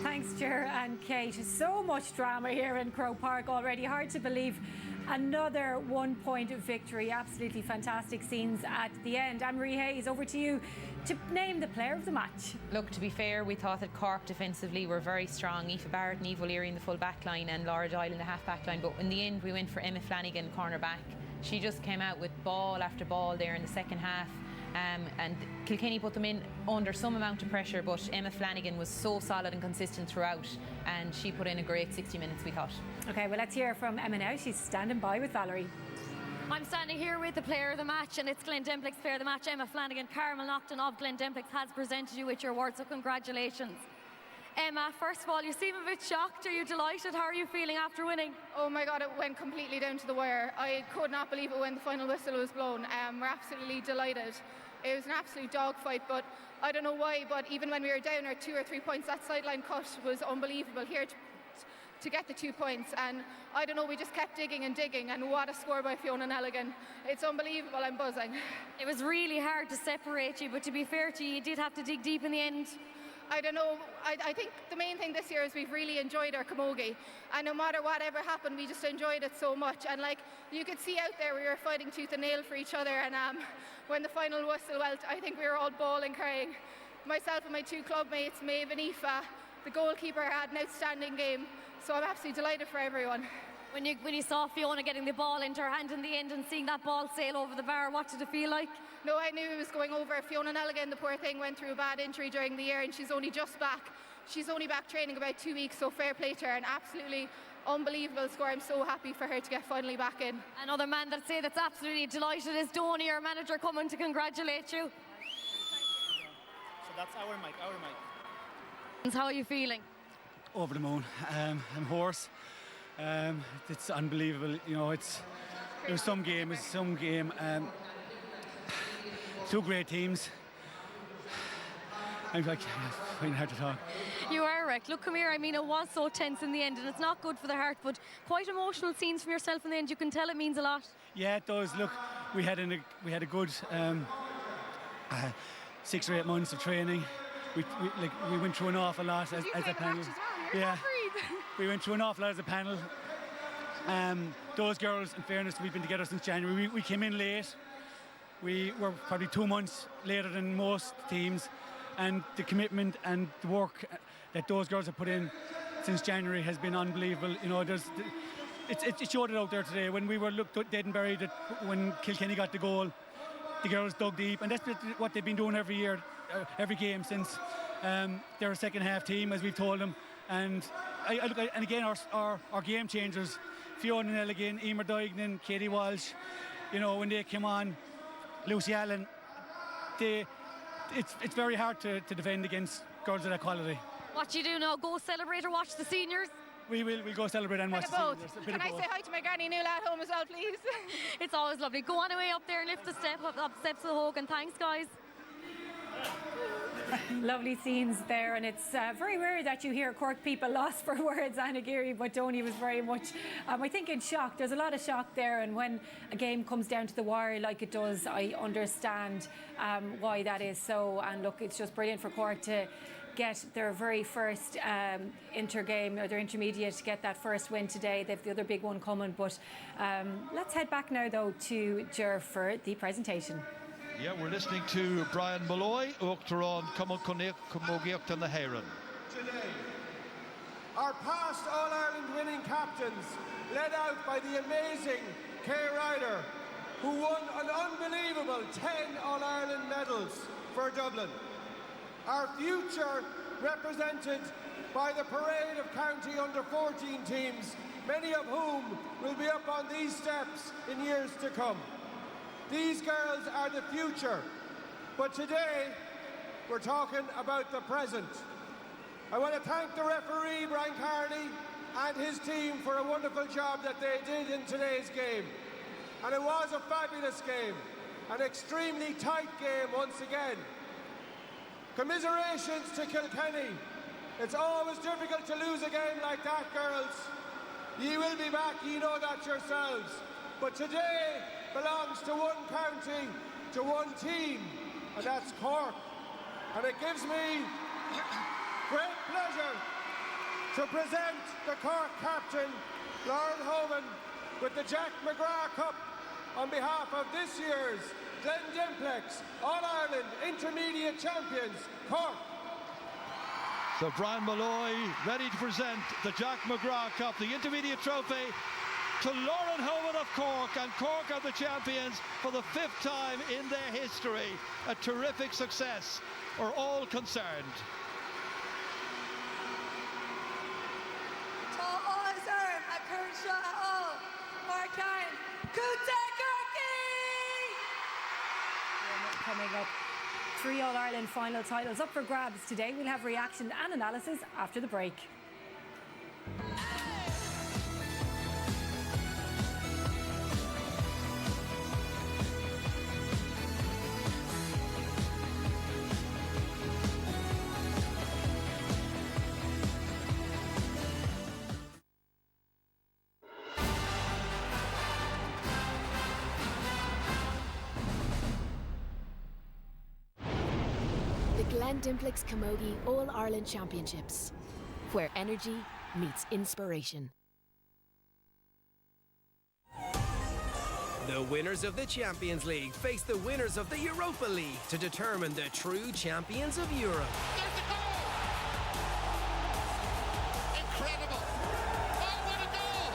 S1: Thanks, Ger and Kate. So much drama here in Croke Park already. Hard to believe another 1-point victory. Absolutely fantastic scenes at the end. Anne-Marie Hayes, over to you to name the player of the match.
S3: Look, to be fair, we thought that Cork defensively were very strong. Aoife Barrett and Eve O'Leary in the full back line and Laura Doyle in the half back line. But in the end, we went for Emma Flanagan, corner back. She just came out with ball after ball there in the second half. And Kilkenny put them in under some amount of pressure, but Emma Flanagan was so solid and consistent throughout, and she put in a great 60 minutes, we thought.
S1: Okay, well, let's hear from Emma now. She's standing by with Valerie.
S20: I'm standing here with the player of the match, and it's Glendemplick's player of the match, Emma Flanagan. Carmel Naughton of Glendemplick has presented you with your award, so congratulations. Emma, first of all, you seem a bit shocked. Are you delighted? How are you feeling after winning?
S21: Oh my God, it went completely down to the wire. I could not believe it when the final whistle was blown. We're absolutely delighted. It was an absolute dogfight, but I don't know why, but even when we were down our 2 or 3 points, that sideline cut was unbelievable here to get the 2 points. And I don't know, we just kept digging and digging, and what a score by Fiona Nelligan. It's unbelievable, I'm buzzing.
S20: It was really hard to separate you, but to be fair to you, you did have to dig deep in the end.
S21: I don't know, I think the main thing this year is we've really enjoyed our camogie, and no matter whatever happened, we just enjoyed it so much. And like, you could see out there, we were fighting tooth and nail for each other, and when the final whistle went, I think we were all bawling, crying. Myself and my 2 club mates, Maeve and Aoife, the goalkeeper had an outstanding game, so I'm absolutely delighted for everyone.
S20: When you saw Fiona getting the ball into her hand in the end and seeing that ball sail over the bar, what did it feel like?
S21: No, I knew it was going over. Fiona Nelligan, the poor thing, went through a bad injury during the year, and she's only just back. She's only back training about 2 weeks, so fair play to her. An absolutely unbelievable score. I'm so happy for her to get finally back in.
S20: Another man that say that's absolutely delighted is Donny, our manager, coming to congratulate you.
S22: So that's our mic.
S20: How are you feeling?
S22: Over the moon. I'm hoarse. It's unbelievable. You know, it was some game. Two great teams. I'm like, finding hard to talk.
S20: You are wrecked. Look, come here. I mean, it was so tense in the end, and it's not good for the heart, but quite emotional scenes from yourself in the end. You can tell it means a lot.
S22: Yeah, it does. Look, we had a good 6 or 8 months of training. We went through an awful lot as a panel. Yeah, we went through an awful lot as a panel. Those girls, in fairness, we've been together since January. We came in late. We were probably 2 months later than most teams, and the commitment and the work that those girls have put in since January has been unbelievable. You know, it showed it out there today when we were looked dead and buried. That when Kilkenny got the goal, the girls dug deep, and that's what they've been doing every year, every game since. They're a second half team, as we've told them, and and again our game changers, Fiona Nelligan, Emer Duignan, Katie Walsh. You know, when they came on, Lucy Allen, it's very hard to defend against girls of that quality.
S20: What do you do now? Go celebrate or watch the seniors?
S22: We'll go celebrate and watch the seniors.
S21: Can I say hi to my granny Nuala at home as well, please?
S20: It's always lovely. Go on away up there and lift the steps of the Hogan. Thanks, guys.
S1: Lovely scenes there, and it's very rare that you hear Cork people lost for words. Anna Geary, but Donny was very much, I think, in shock. There's a lot of shock there, and when a game comes down to the wire like it does, I understand why that is so. And look, it's just brilliant for Cork to get their very first inter-game, or their intermediate, to get that first win today. They've the other big one coming, but let's head back now though to Ger for the presentation.
S5: Yeah, we're listening to Brian Malloy, Uachtarán Camogie and the Héireann.
S8: Today, our past All-Ireland winning captains, led out by the amazing Kay Ryder, who won an unbelievable 10 All-Ireland medals for Dublin. Our future represented by the parade of county under-14 teams, many of whom will be up on these steps in years to come. These girls are the future, but today we're talking about the present. I want to thank the referee, Brian Carney, and his team for a wonderful job that they did in today's game. And it was a fabulous game, an extremely tight game once again. Commiserations to Kilkenny. It's always difficult to lose a game like that, girls. Ye will be back, ye know that yourselves. But today belongs to one county, to one team, and that's Cork. And it gives me great pleasure to present the Cork captain, Lauren Homan, with the Jack McGrath Cup on behalf of this year's Glendimplex All-Ireland Intermediate Champions, Cork.
S5: So Brian Malloy ready to present the Jack McGrath Cup, the intermediate trophy, to Lauren Homan of Cork, and Cork are the champions for the 5th time in their history. A terrific success for all concerned.
S16: To all deserve a current shot at all. Mark time.
S1: Coming up, 3 All-Ireland final titles up for grabs today. We'll have reaction and analysis after the break.
S7: Glendimplex Camogie All-Ireland Championships, where energy meets inspiration.
S9: The winners of the Champions League face the winners of the Europa League to determine the true champions of Europe.
S23: Incredible! Oh, what a goal!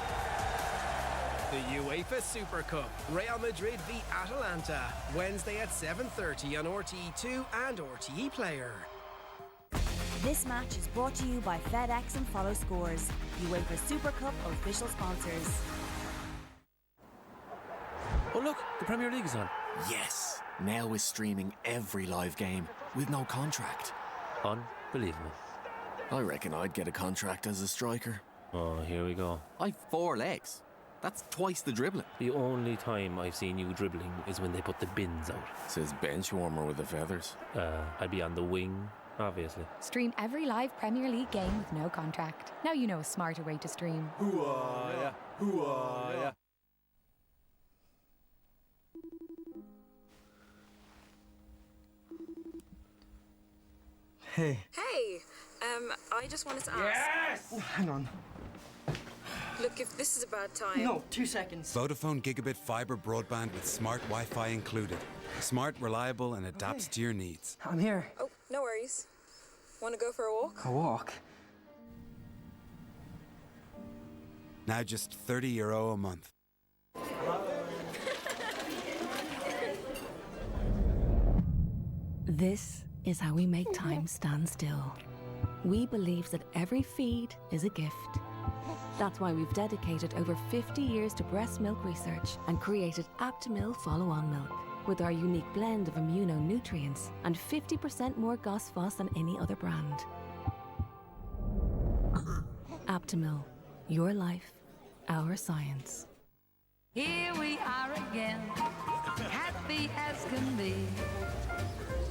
S9: The UEFA Super Cup, Real Madrid v Atalanta, Wednesday at 7:30 on RTE2 and RTE Player.
S24: This match is brought to you by FedEx and Follow Scores, UEFA Super Cup official sponsors.
S25: Oh look, the Premier League is on.
S26: Yes, now we're streaming every live game with no contract.
S25: Unbelievable.
S26: I reckon I'd get a contract as a striker.
S25: Oh, here we go.
S26: I've 4 legs. That's twice the dribbling.
S25: The only time I've seen you dribbling is when they put the bins out.
S26: Says bench warmer with the feathers.
S25: I'd be on the wing, obviously.
S27: Stream every live Premier League game with no contract. Now you know a smarter way to stream.
S25: Hoo-ah, hoo-ah.
S28: Hey.
S29: Hey, I just wanted to ask.
S28: Yes! Oh, hang on.
S29: Look, if this is a bad time.
S28: No, 2 seconds.
S30: Vodafone Gigabit Fibre broadband with smart Wi-Fi included. Smart, reliable, and adapts to your needs.
S28: I'm here.
S29: Oh, no worries. Want to go for a walk?
S28: A walk?
S30: Now just €30 a month.
S31: This is how we make time stand still. We believe that every feed is a gift. That's why we've dedicated over 50 years to breast milk research and created Aptamil follow-on milk with our unique blend of immunonutrients and 50% more GOS-FOS than any other brand. Aptamil, your life, our science.
S16: Here we are again, happy as can be.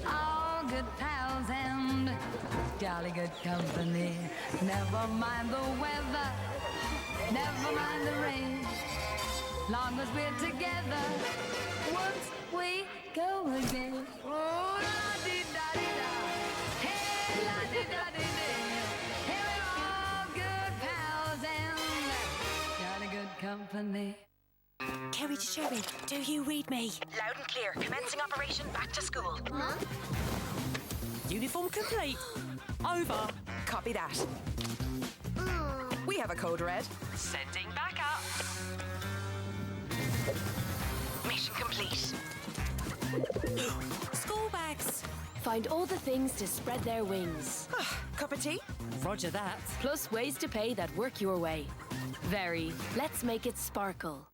S16: All
S4: good pals and jolly good company. Never mind the weather, never mind the rain. Long as we're together, once we go again. Oh, la-dee-da-dee-da. Hey, la-dee-da-dee-dee. Hey, we're all good pals and jolly good company.
S24: Kerry to Sherry, do you read me?
S10: Loud and clear. Commencing operation back to school.
S24: Huh?
S10: Uniform complete. Over. Copy that. We have a code red. Sending back up. Mission complete.
S24: School bags.
S7: Find all the things to spread their wings.
S10: Cup of tea? Roger that.
S7: Plus ways to pay that work your way. Very. Let's make it sparkle.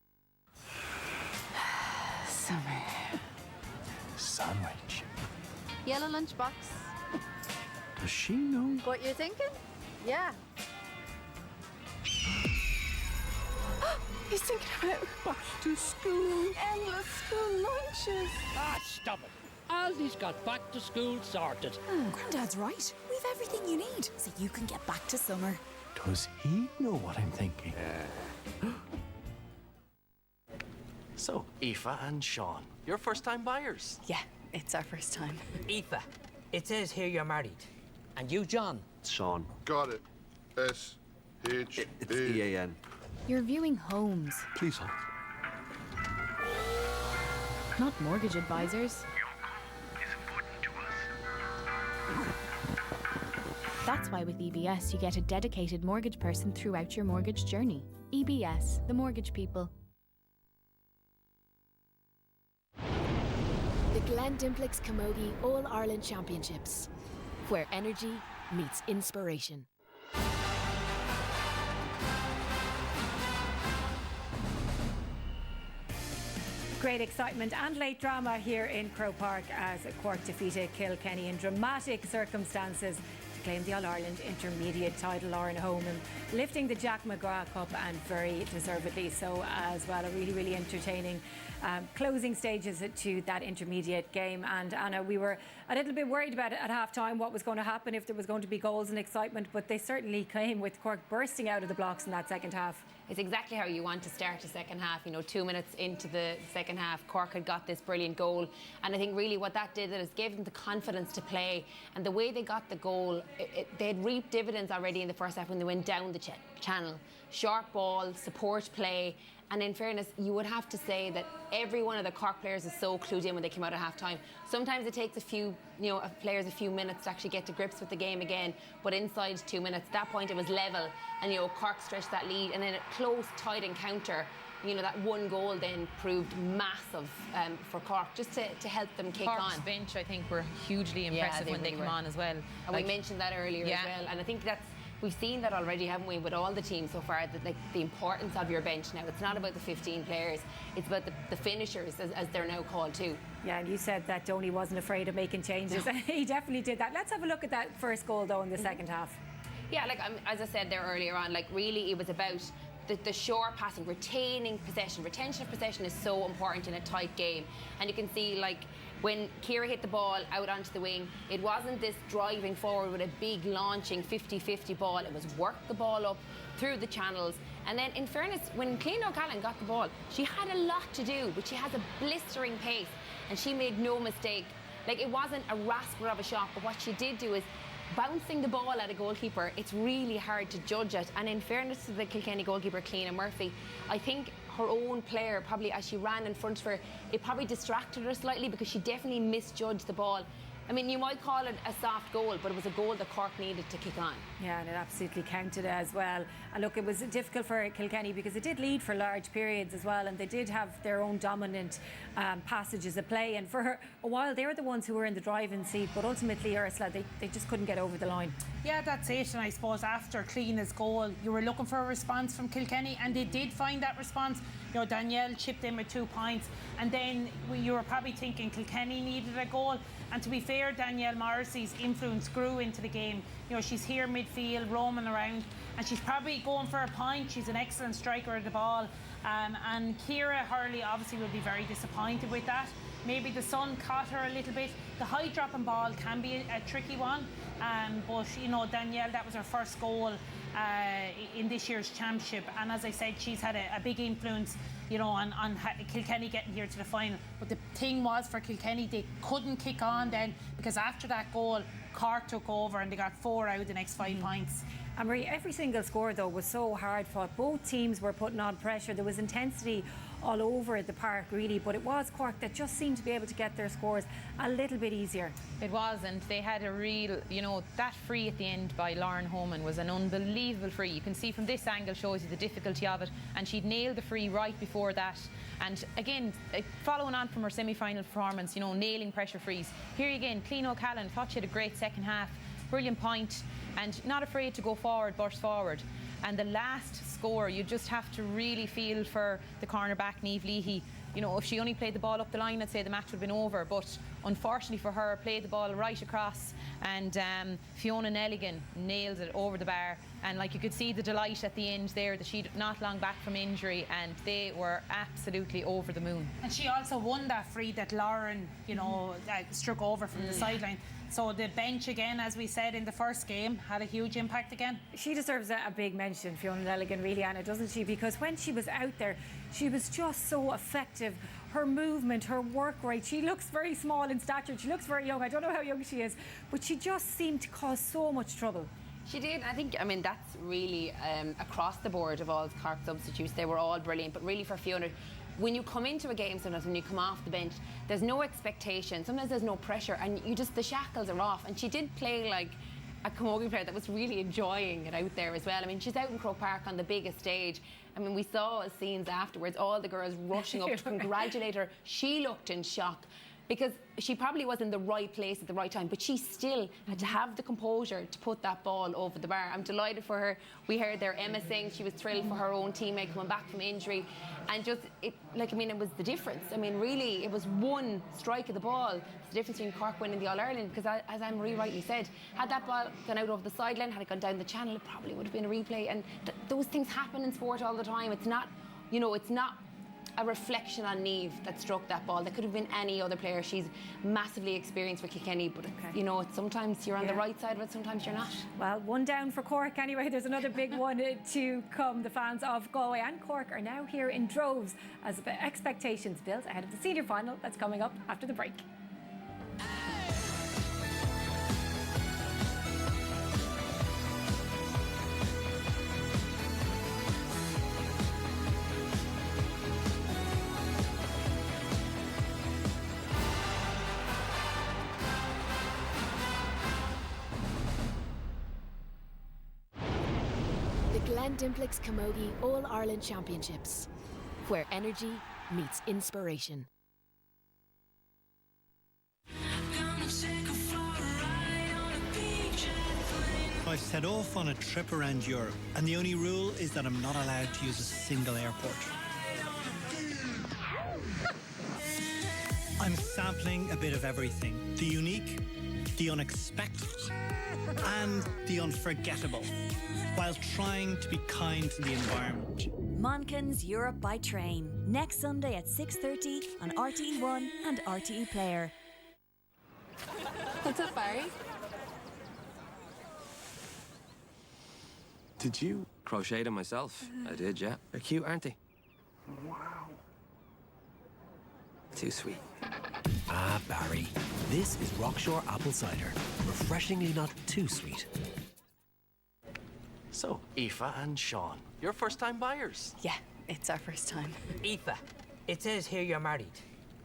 S10: Summer.
S11: Sandwich.
S12: Yellow lunchbox.
S11: Does she know?
S12: What you're thinking? Yeah.
S10: He's thinking about back to school. Endless school lunches.
S13: Ah, stop it. Aldi's got back to school sorted.
S24: Grandad's right. We've everything you need, so you can get back to summer.
S11: Does he know what I'm thinking?
S14: So, Aoife and Sean, you're first-time buyers.
S15: Yeah, it's our first time.
S17: Aoife, it says here you're married. And you, John?
S11: Sean.
S18: Got it. S-H-A.
S11: It's E-A-N.
S27: You're viewing homes,
S11: Please hold.
S27: not mortgage advisors. That's why with EBS you get a dedicated mortgage person throughout your mortgage journey. EBS, the mortgage people.
S7: The Glendimplix Camogie All-Ireland Championships, where energy meets inspiration.
S1: Great excitement and late drama here in Croke Park as Cork defeated Kilkenny in dramatic circumstances to claim the All-Ireland Intermediate title. Lauren Holman lifting the Jack McGrath Cup, and very deservedly so as well. A really entertaining closing stages to that intermediate game. And Anna, we were a little bit worried about it at half-time, what was going to happen, if there was going to be goals and excitement, but they certainly came, with Cork bursting out of the blocks in that second half.
S19: It's exactly how you want to start the second half. You know, 2 minutes into the second half, Cork had got this brilliant goal, and I think really what that did is gave them the confidence to play. And the way they got the goal, they had reaped dividends already in the first half when they went down the channel. Short ball, support play, and in fairness, you would have to say that every one of the Cork players is so clued in when they came out at half-time. Sometimes it takes a few, players a few minutes to actually get to grips with the game again, but inside 2 minutes, at that point it was level, and Cork stretched that lead, and then a close, tight encounter. That one goal then proved massive for Cork, just to help them kick
S3: Cork's
S19: on.
S3: bench, I think, were hugely impressive when they come on as well.
S19: And we mentioned that earlier as well, and I think we've seen that already, haven't we, with all the teams so far, that the importance of your bench now. It's not about the 15 players, it's about the finishers, as they're now called too.
S1: Yeah, and you said that Donny wasn't afraid of making changes. He definitely did that. Let's have a look at that first goal, though, in the second half.
S19: Yeah, as I said there earlier on, really it was about the short passing, retaining possession. Retention of possession is so important in a tight game. And you can see, when Ciara hit the ball out onto the wing, it wasn't this driving forward with a big launching 50-50 ball. It was work the ball up through the channels. And then, in fairness, when Clean O'Callaghan got the ball, she had a lot to do, but she has a blistering pace, and she made no mistake. It wasn't a rasper of a shot, but what she did do is bouncing the ball at a goalkeeper. It's really hard to judge it. And in fairness to the Kilkenny goalkeeper, Cliona Murphy, I think her own player, probably as she ran in front of her, it probably distracted her slightly, because she definitely misjudged the ball. I mean, you might call it a soft goal, but it was a goal that Cork needed to kick on. Yeah, and it absolutely counted as well. And look, it was difficult for Kilkenny because it did lead for large periods as well, and they did have their own dominant passages of play. And for a while, they were the ones who were in the driving seat, but ultimately, Ursula, they just couldn't get over the line.
S2: Yeah, that's it. And I suppose after Cliona's goal, you were looking for a response from Kilkenny, and they did find that response. Danielle chipped in with 2 points, and then you were probably thinking Kilkenny needed a goal. And to be fair, Danielle Morrissey's influence grew into the game. You know, she's here midfield, roaming around, and she's probably going for a point. She's an excellent striker of the ball. And Ciara Hurley obviously will be very disappointed with that. Maybe the sun caught her a little bit. The high dropping ball can be a tricky one. But, you know, Danielle, that was her first goal in this year's championship. And as I said, she's had a big influence, you know, on Kilkenny getting here to the final. But the thing was for Kilkenny, they couldn't kick on then, because after that goal, Cork took over and they got 4 out of the next 5 points.
S1: And Marie, every single score, though, was so hard fought. Both teams were putting on pressure. There was intensity all over the park, really, but it was Cork that just seemed to be able to get their scores a little bit easier.
S3: It was, and they had a real, you know, that free at the end by Lauren Homan was an unbelievable free. You can see from this angle, shows you the difficulty of it, and she'd nailed the free right before that. And again, following on from her semi-final performance, you know, nailing pressure frees. Here again, Clean O'Callaghan, thought she had a great second half, brilliant point, and not afraid to go forward, burst forward. And the last score, you just have to really feel for the cornerback, Niamh Leahy. You know, if she only played the ball up the line, I'd say the match would have been over. But unfortunately for her, played the ball right across, and Fiona Nelligan nailed it over the bar. And like, you could see the delight at the end there that she'd not long back from injury, and they were absolutely over the moon.
S2: And she also won that free that Lauren, you know, struck over from the sideline. So the bench again, as we said in the first game, had a huge impact again.
S1: She deserves a big mention, Fiona Nelligan, really, Anna, doesn't she? Because when she was out there, she was just so effective. Her movement, her work rate. She looks very small in stature. She looks very young. I don't know how young she is, but she just seemed to cause so much trouble.
S19: She did. I think, I mean, that's really across the board of all Cork substitutes. They were all brilliant, but really for Fiona, when you come into a game sometimes, when you come off the bench, there's no expectation. Sometimes there's no pressure, and you just, the shackles are off. And she did play like a Camogie player that was really enjoying it out there as well. I mean, she's out in Croke Park on the biggest stage. I mean, we saw scenes afterwards, all the girls rushing up to congratulate her. She looked in shock, because she probably was in the right place at the right time, but she still had to have the composure to put that ball over the bar. I'm delighted for her. We heard there Emma sing. She was thrilled for her own teammate coming back from injury. And just, it was the difference. I mean, really, it was one strike of the ball. It's the difference between Cork winning the All-Ireland, because as Anne-Marie rightly said, had that ball gone out over the sideline, had it gone down the channel, it probably would have been a replay. And those things happen in sport all the time. It's not, you know, it's not a reflection on Niamh that struck that ball. That could have been any other player. She's massively experienced for Kilkenny, but you know, sometimes you're on the right side of it, sometimes you're not.
S1: Well, one down for Cork anyway. There's another big one to come. The fans of Galway and Cork are now here in droves as expectations build ahead of the senior final that's coming up after the break.
S7: Dimplix Camogie All-Ireland Championships, where energy meets inspiration.
S5: I set off on a trip around Europe, and the only rule is that I'm not allowed to use a single airport. I'm sampling a bit of everything. The unique, the unexpected, and the unforgettable, while trying to be kind to the environment.
S24: Monken's Europe by Train, next Sunday at 6:30 on RTE1 and RTE Player.
S12: What's up, Barry?
S6: Did you crochet them myself? I did, yeah. They're cute, aren't they?
S11: Wow.
S6: Too sweet.
S8: Ah, Barry. This is Rockshore Apple Cider. Refreshingly not too sweet.
S14: So, Aoife and Sean, your first-time buyers.
S12: Yeah, it's our first time.
S17: Aoife, it says here you're married.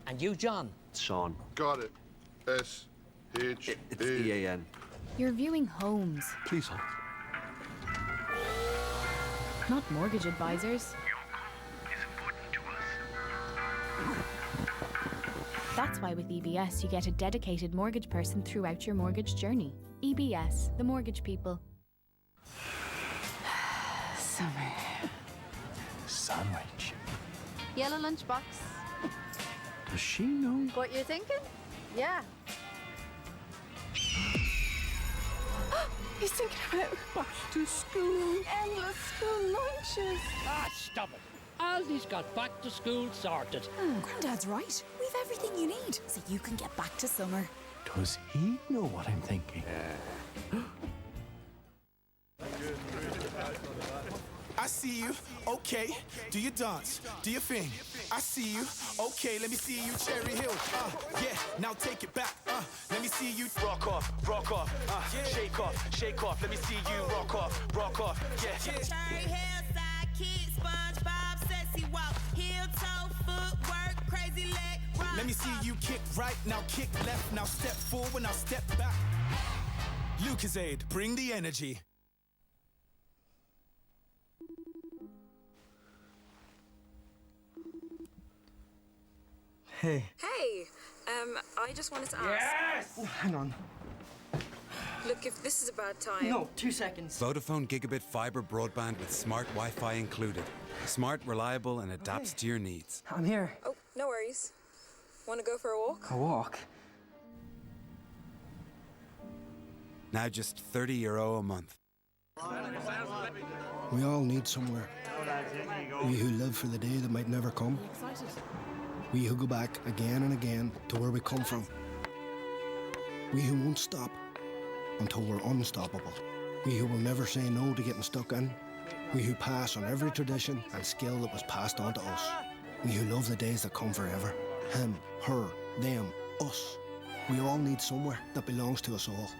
S17: And you, John?
S11: It's Sean.
S18: Got it. S-H-A.
S11: It's E-A-N.
S27: You're viewing homes,
S11: Please hold.
S27: not mortgage advisors. That's why with EBS you get a dedicated mortgage person throughout your mortgage journey. EBS, the mortgage people.
S12: Summer.
S11: Sandwich.
S12: Yellow lunchbox.
S11: Does she know?
S12: What you're thinking? Yeah.
S16: He's thinking about back to school, endless school lunches.
S13: Ah, stop it. Aldi's got back to school sorted.
S24: Grandad's right. We've everything you need, so you can get back to summer.
S11: Does he know what I'm thinking?
S9: I see you, okay, do your dance, do your thing. I see you, okay, let me see you, Cherry Hill. Yeah, now take it back, let me see you. Rock off, shake off, let me see you rock off, yeah.
S15: Cherry Hill, sidekick, SpongeBob, sexy walk, heel toe, footwork, crazy leg rock.
S9: Let me see you kick right, now kick left, now step forward, now step back. Lucozade, bring the energy.
S11: Hey.
S20: Hey, I just wanted to ask.
S11: Yes! Oh, hang on.
S20: Look, if this is a bad time.
S11: No, 2 seconds.
S21: Vodafone Gigabit Fibre broadband with smart Wi-Fi included. Smart, reliable, and adapts to your needs.
S11: I'm here.
S20: Oh, no worries. Want to go for a walk?
S11: A walk?
S21: Now just €30 a month.
S22: We all need somewhere. We who live for the day that might never come. We who go back again and again to where we come from. We who won't stop until we're unstoppable. We who will never say no to getting stuck in. We who pass on every tradition and skill that was passed on to us. We who love the days that come forever. Him, her, them, us. We all need somewhere that belongs to us all.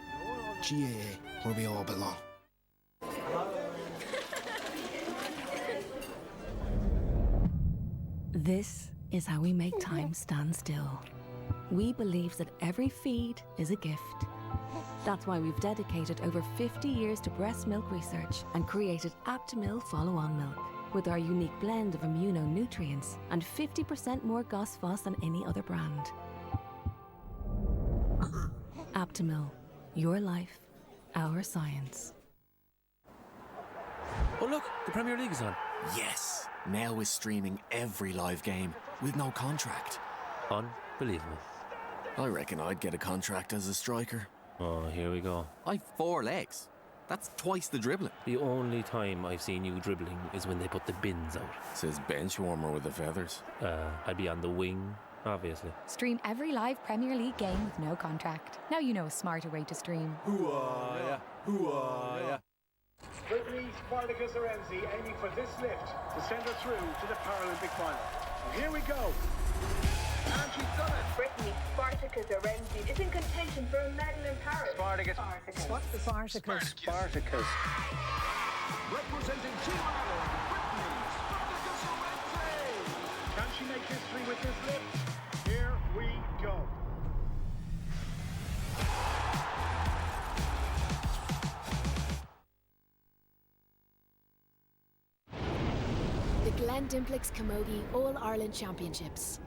S22: GAA, where we all belong.
S31: This is how we make time stand still. We believe that every feed is a gift. That's why we've dedicated over 50 years to breast milk research and created Aptamil follow-on milk with our unique blend of immunonutrients and 50% more GOS-FOS than any other brand. Aptamil, your life, our science.
S8: Oh look, the Premier League is on. Yes, now we're streaming every live game with no contract.
S6: Unbelievable.
S8: I reckon I'd get a contract as a striker.
S6: Oh, here we go.
S8: I've 4 legs. That's twice the dribbling.
S6: The only time I've seen you dribbling is when they put the bins out.
S8: Says bench warmer with the feathers.
S6: I'd be on the wing, obviously.
S27: Stream every live Premier League game with no contract. Now you know a smarter way to stream.
S9: Hoo-ah, yeah.
S23: Brittany Spartacus Arenzi aiming for this lift to send her through to the Paralympic final. And here we go. And she's done it.
S25: Brittany Spartacus Arenzi is in contention for a medal in Paris.
S23: Spartacus.
S25: What?
S23: Spartacus. Representing Team Ireland, Brittany Spartacus Arenzi. Can she make history with this lift? Here we go.
S7: The Glendimplix Camogie All-Ireland Championships,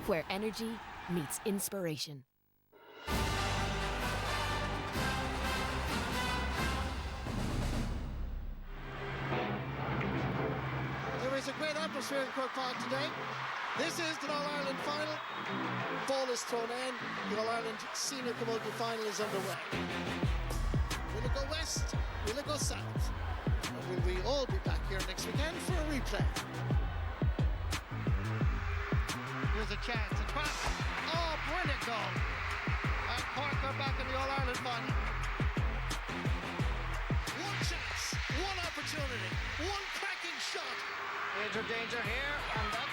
S7: where energy meets inspiration.
S26: There is a great atmosphere in Cork Park today. This is the All-Ireland final. Ball is thrown in. The All-Ireland Senior Camogie final is underway. Will it go west? Will it go south? Or will we all be back here next weekend for a replay? Here's a chance. It's back. Oh, brilliant goal. And Cork are back in the All-Ireland final. One chance, one opportunity, one cracking shot. Danger here, and that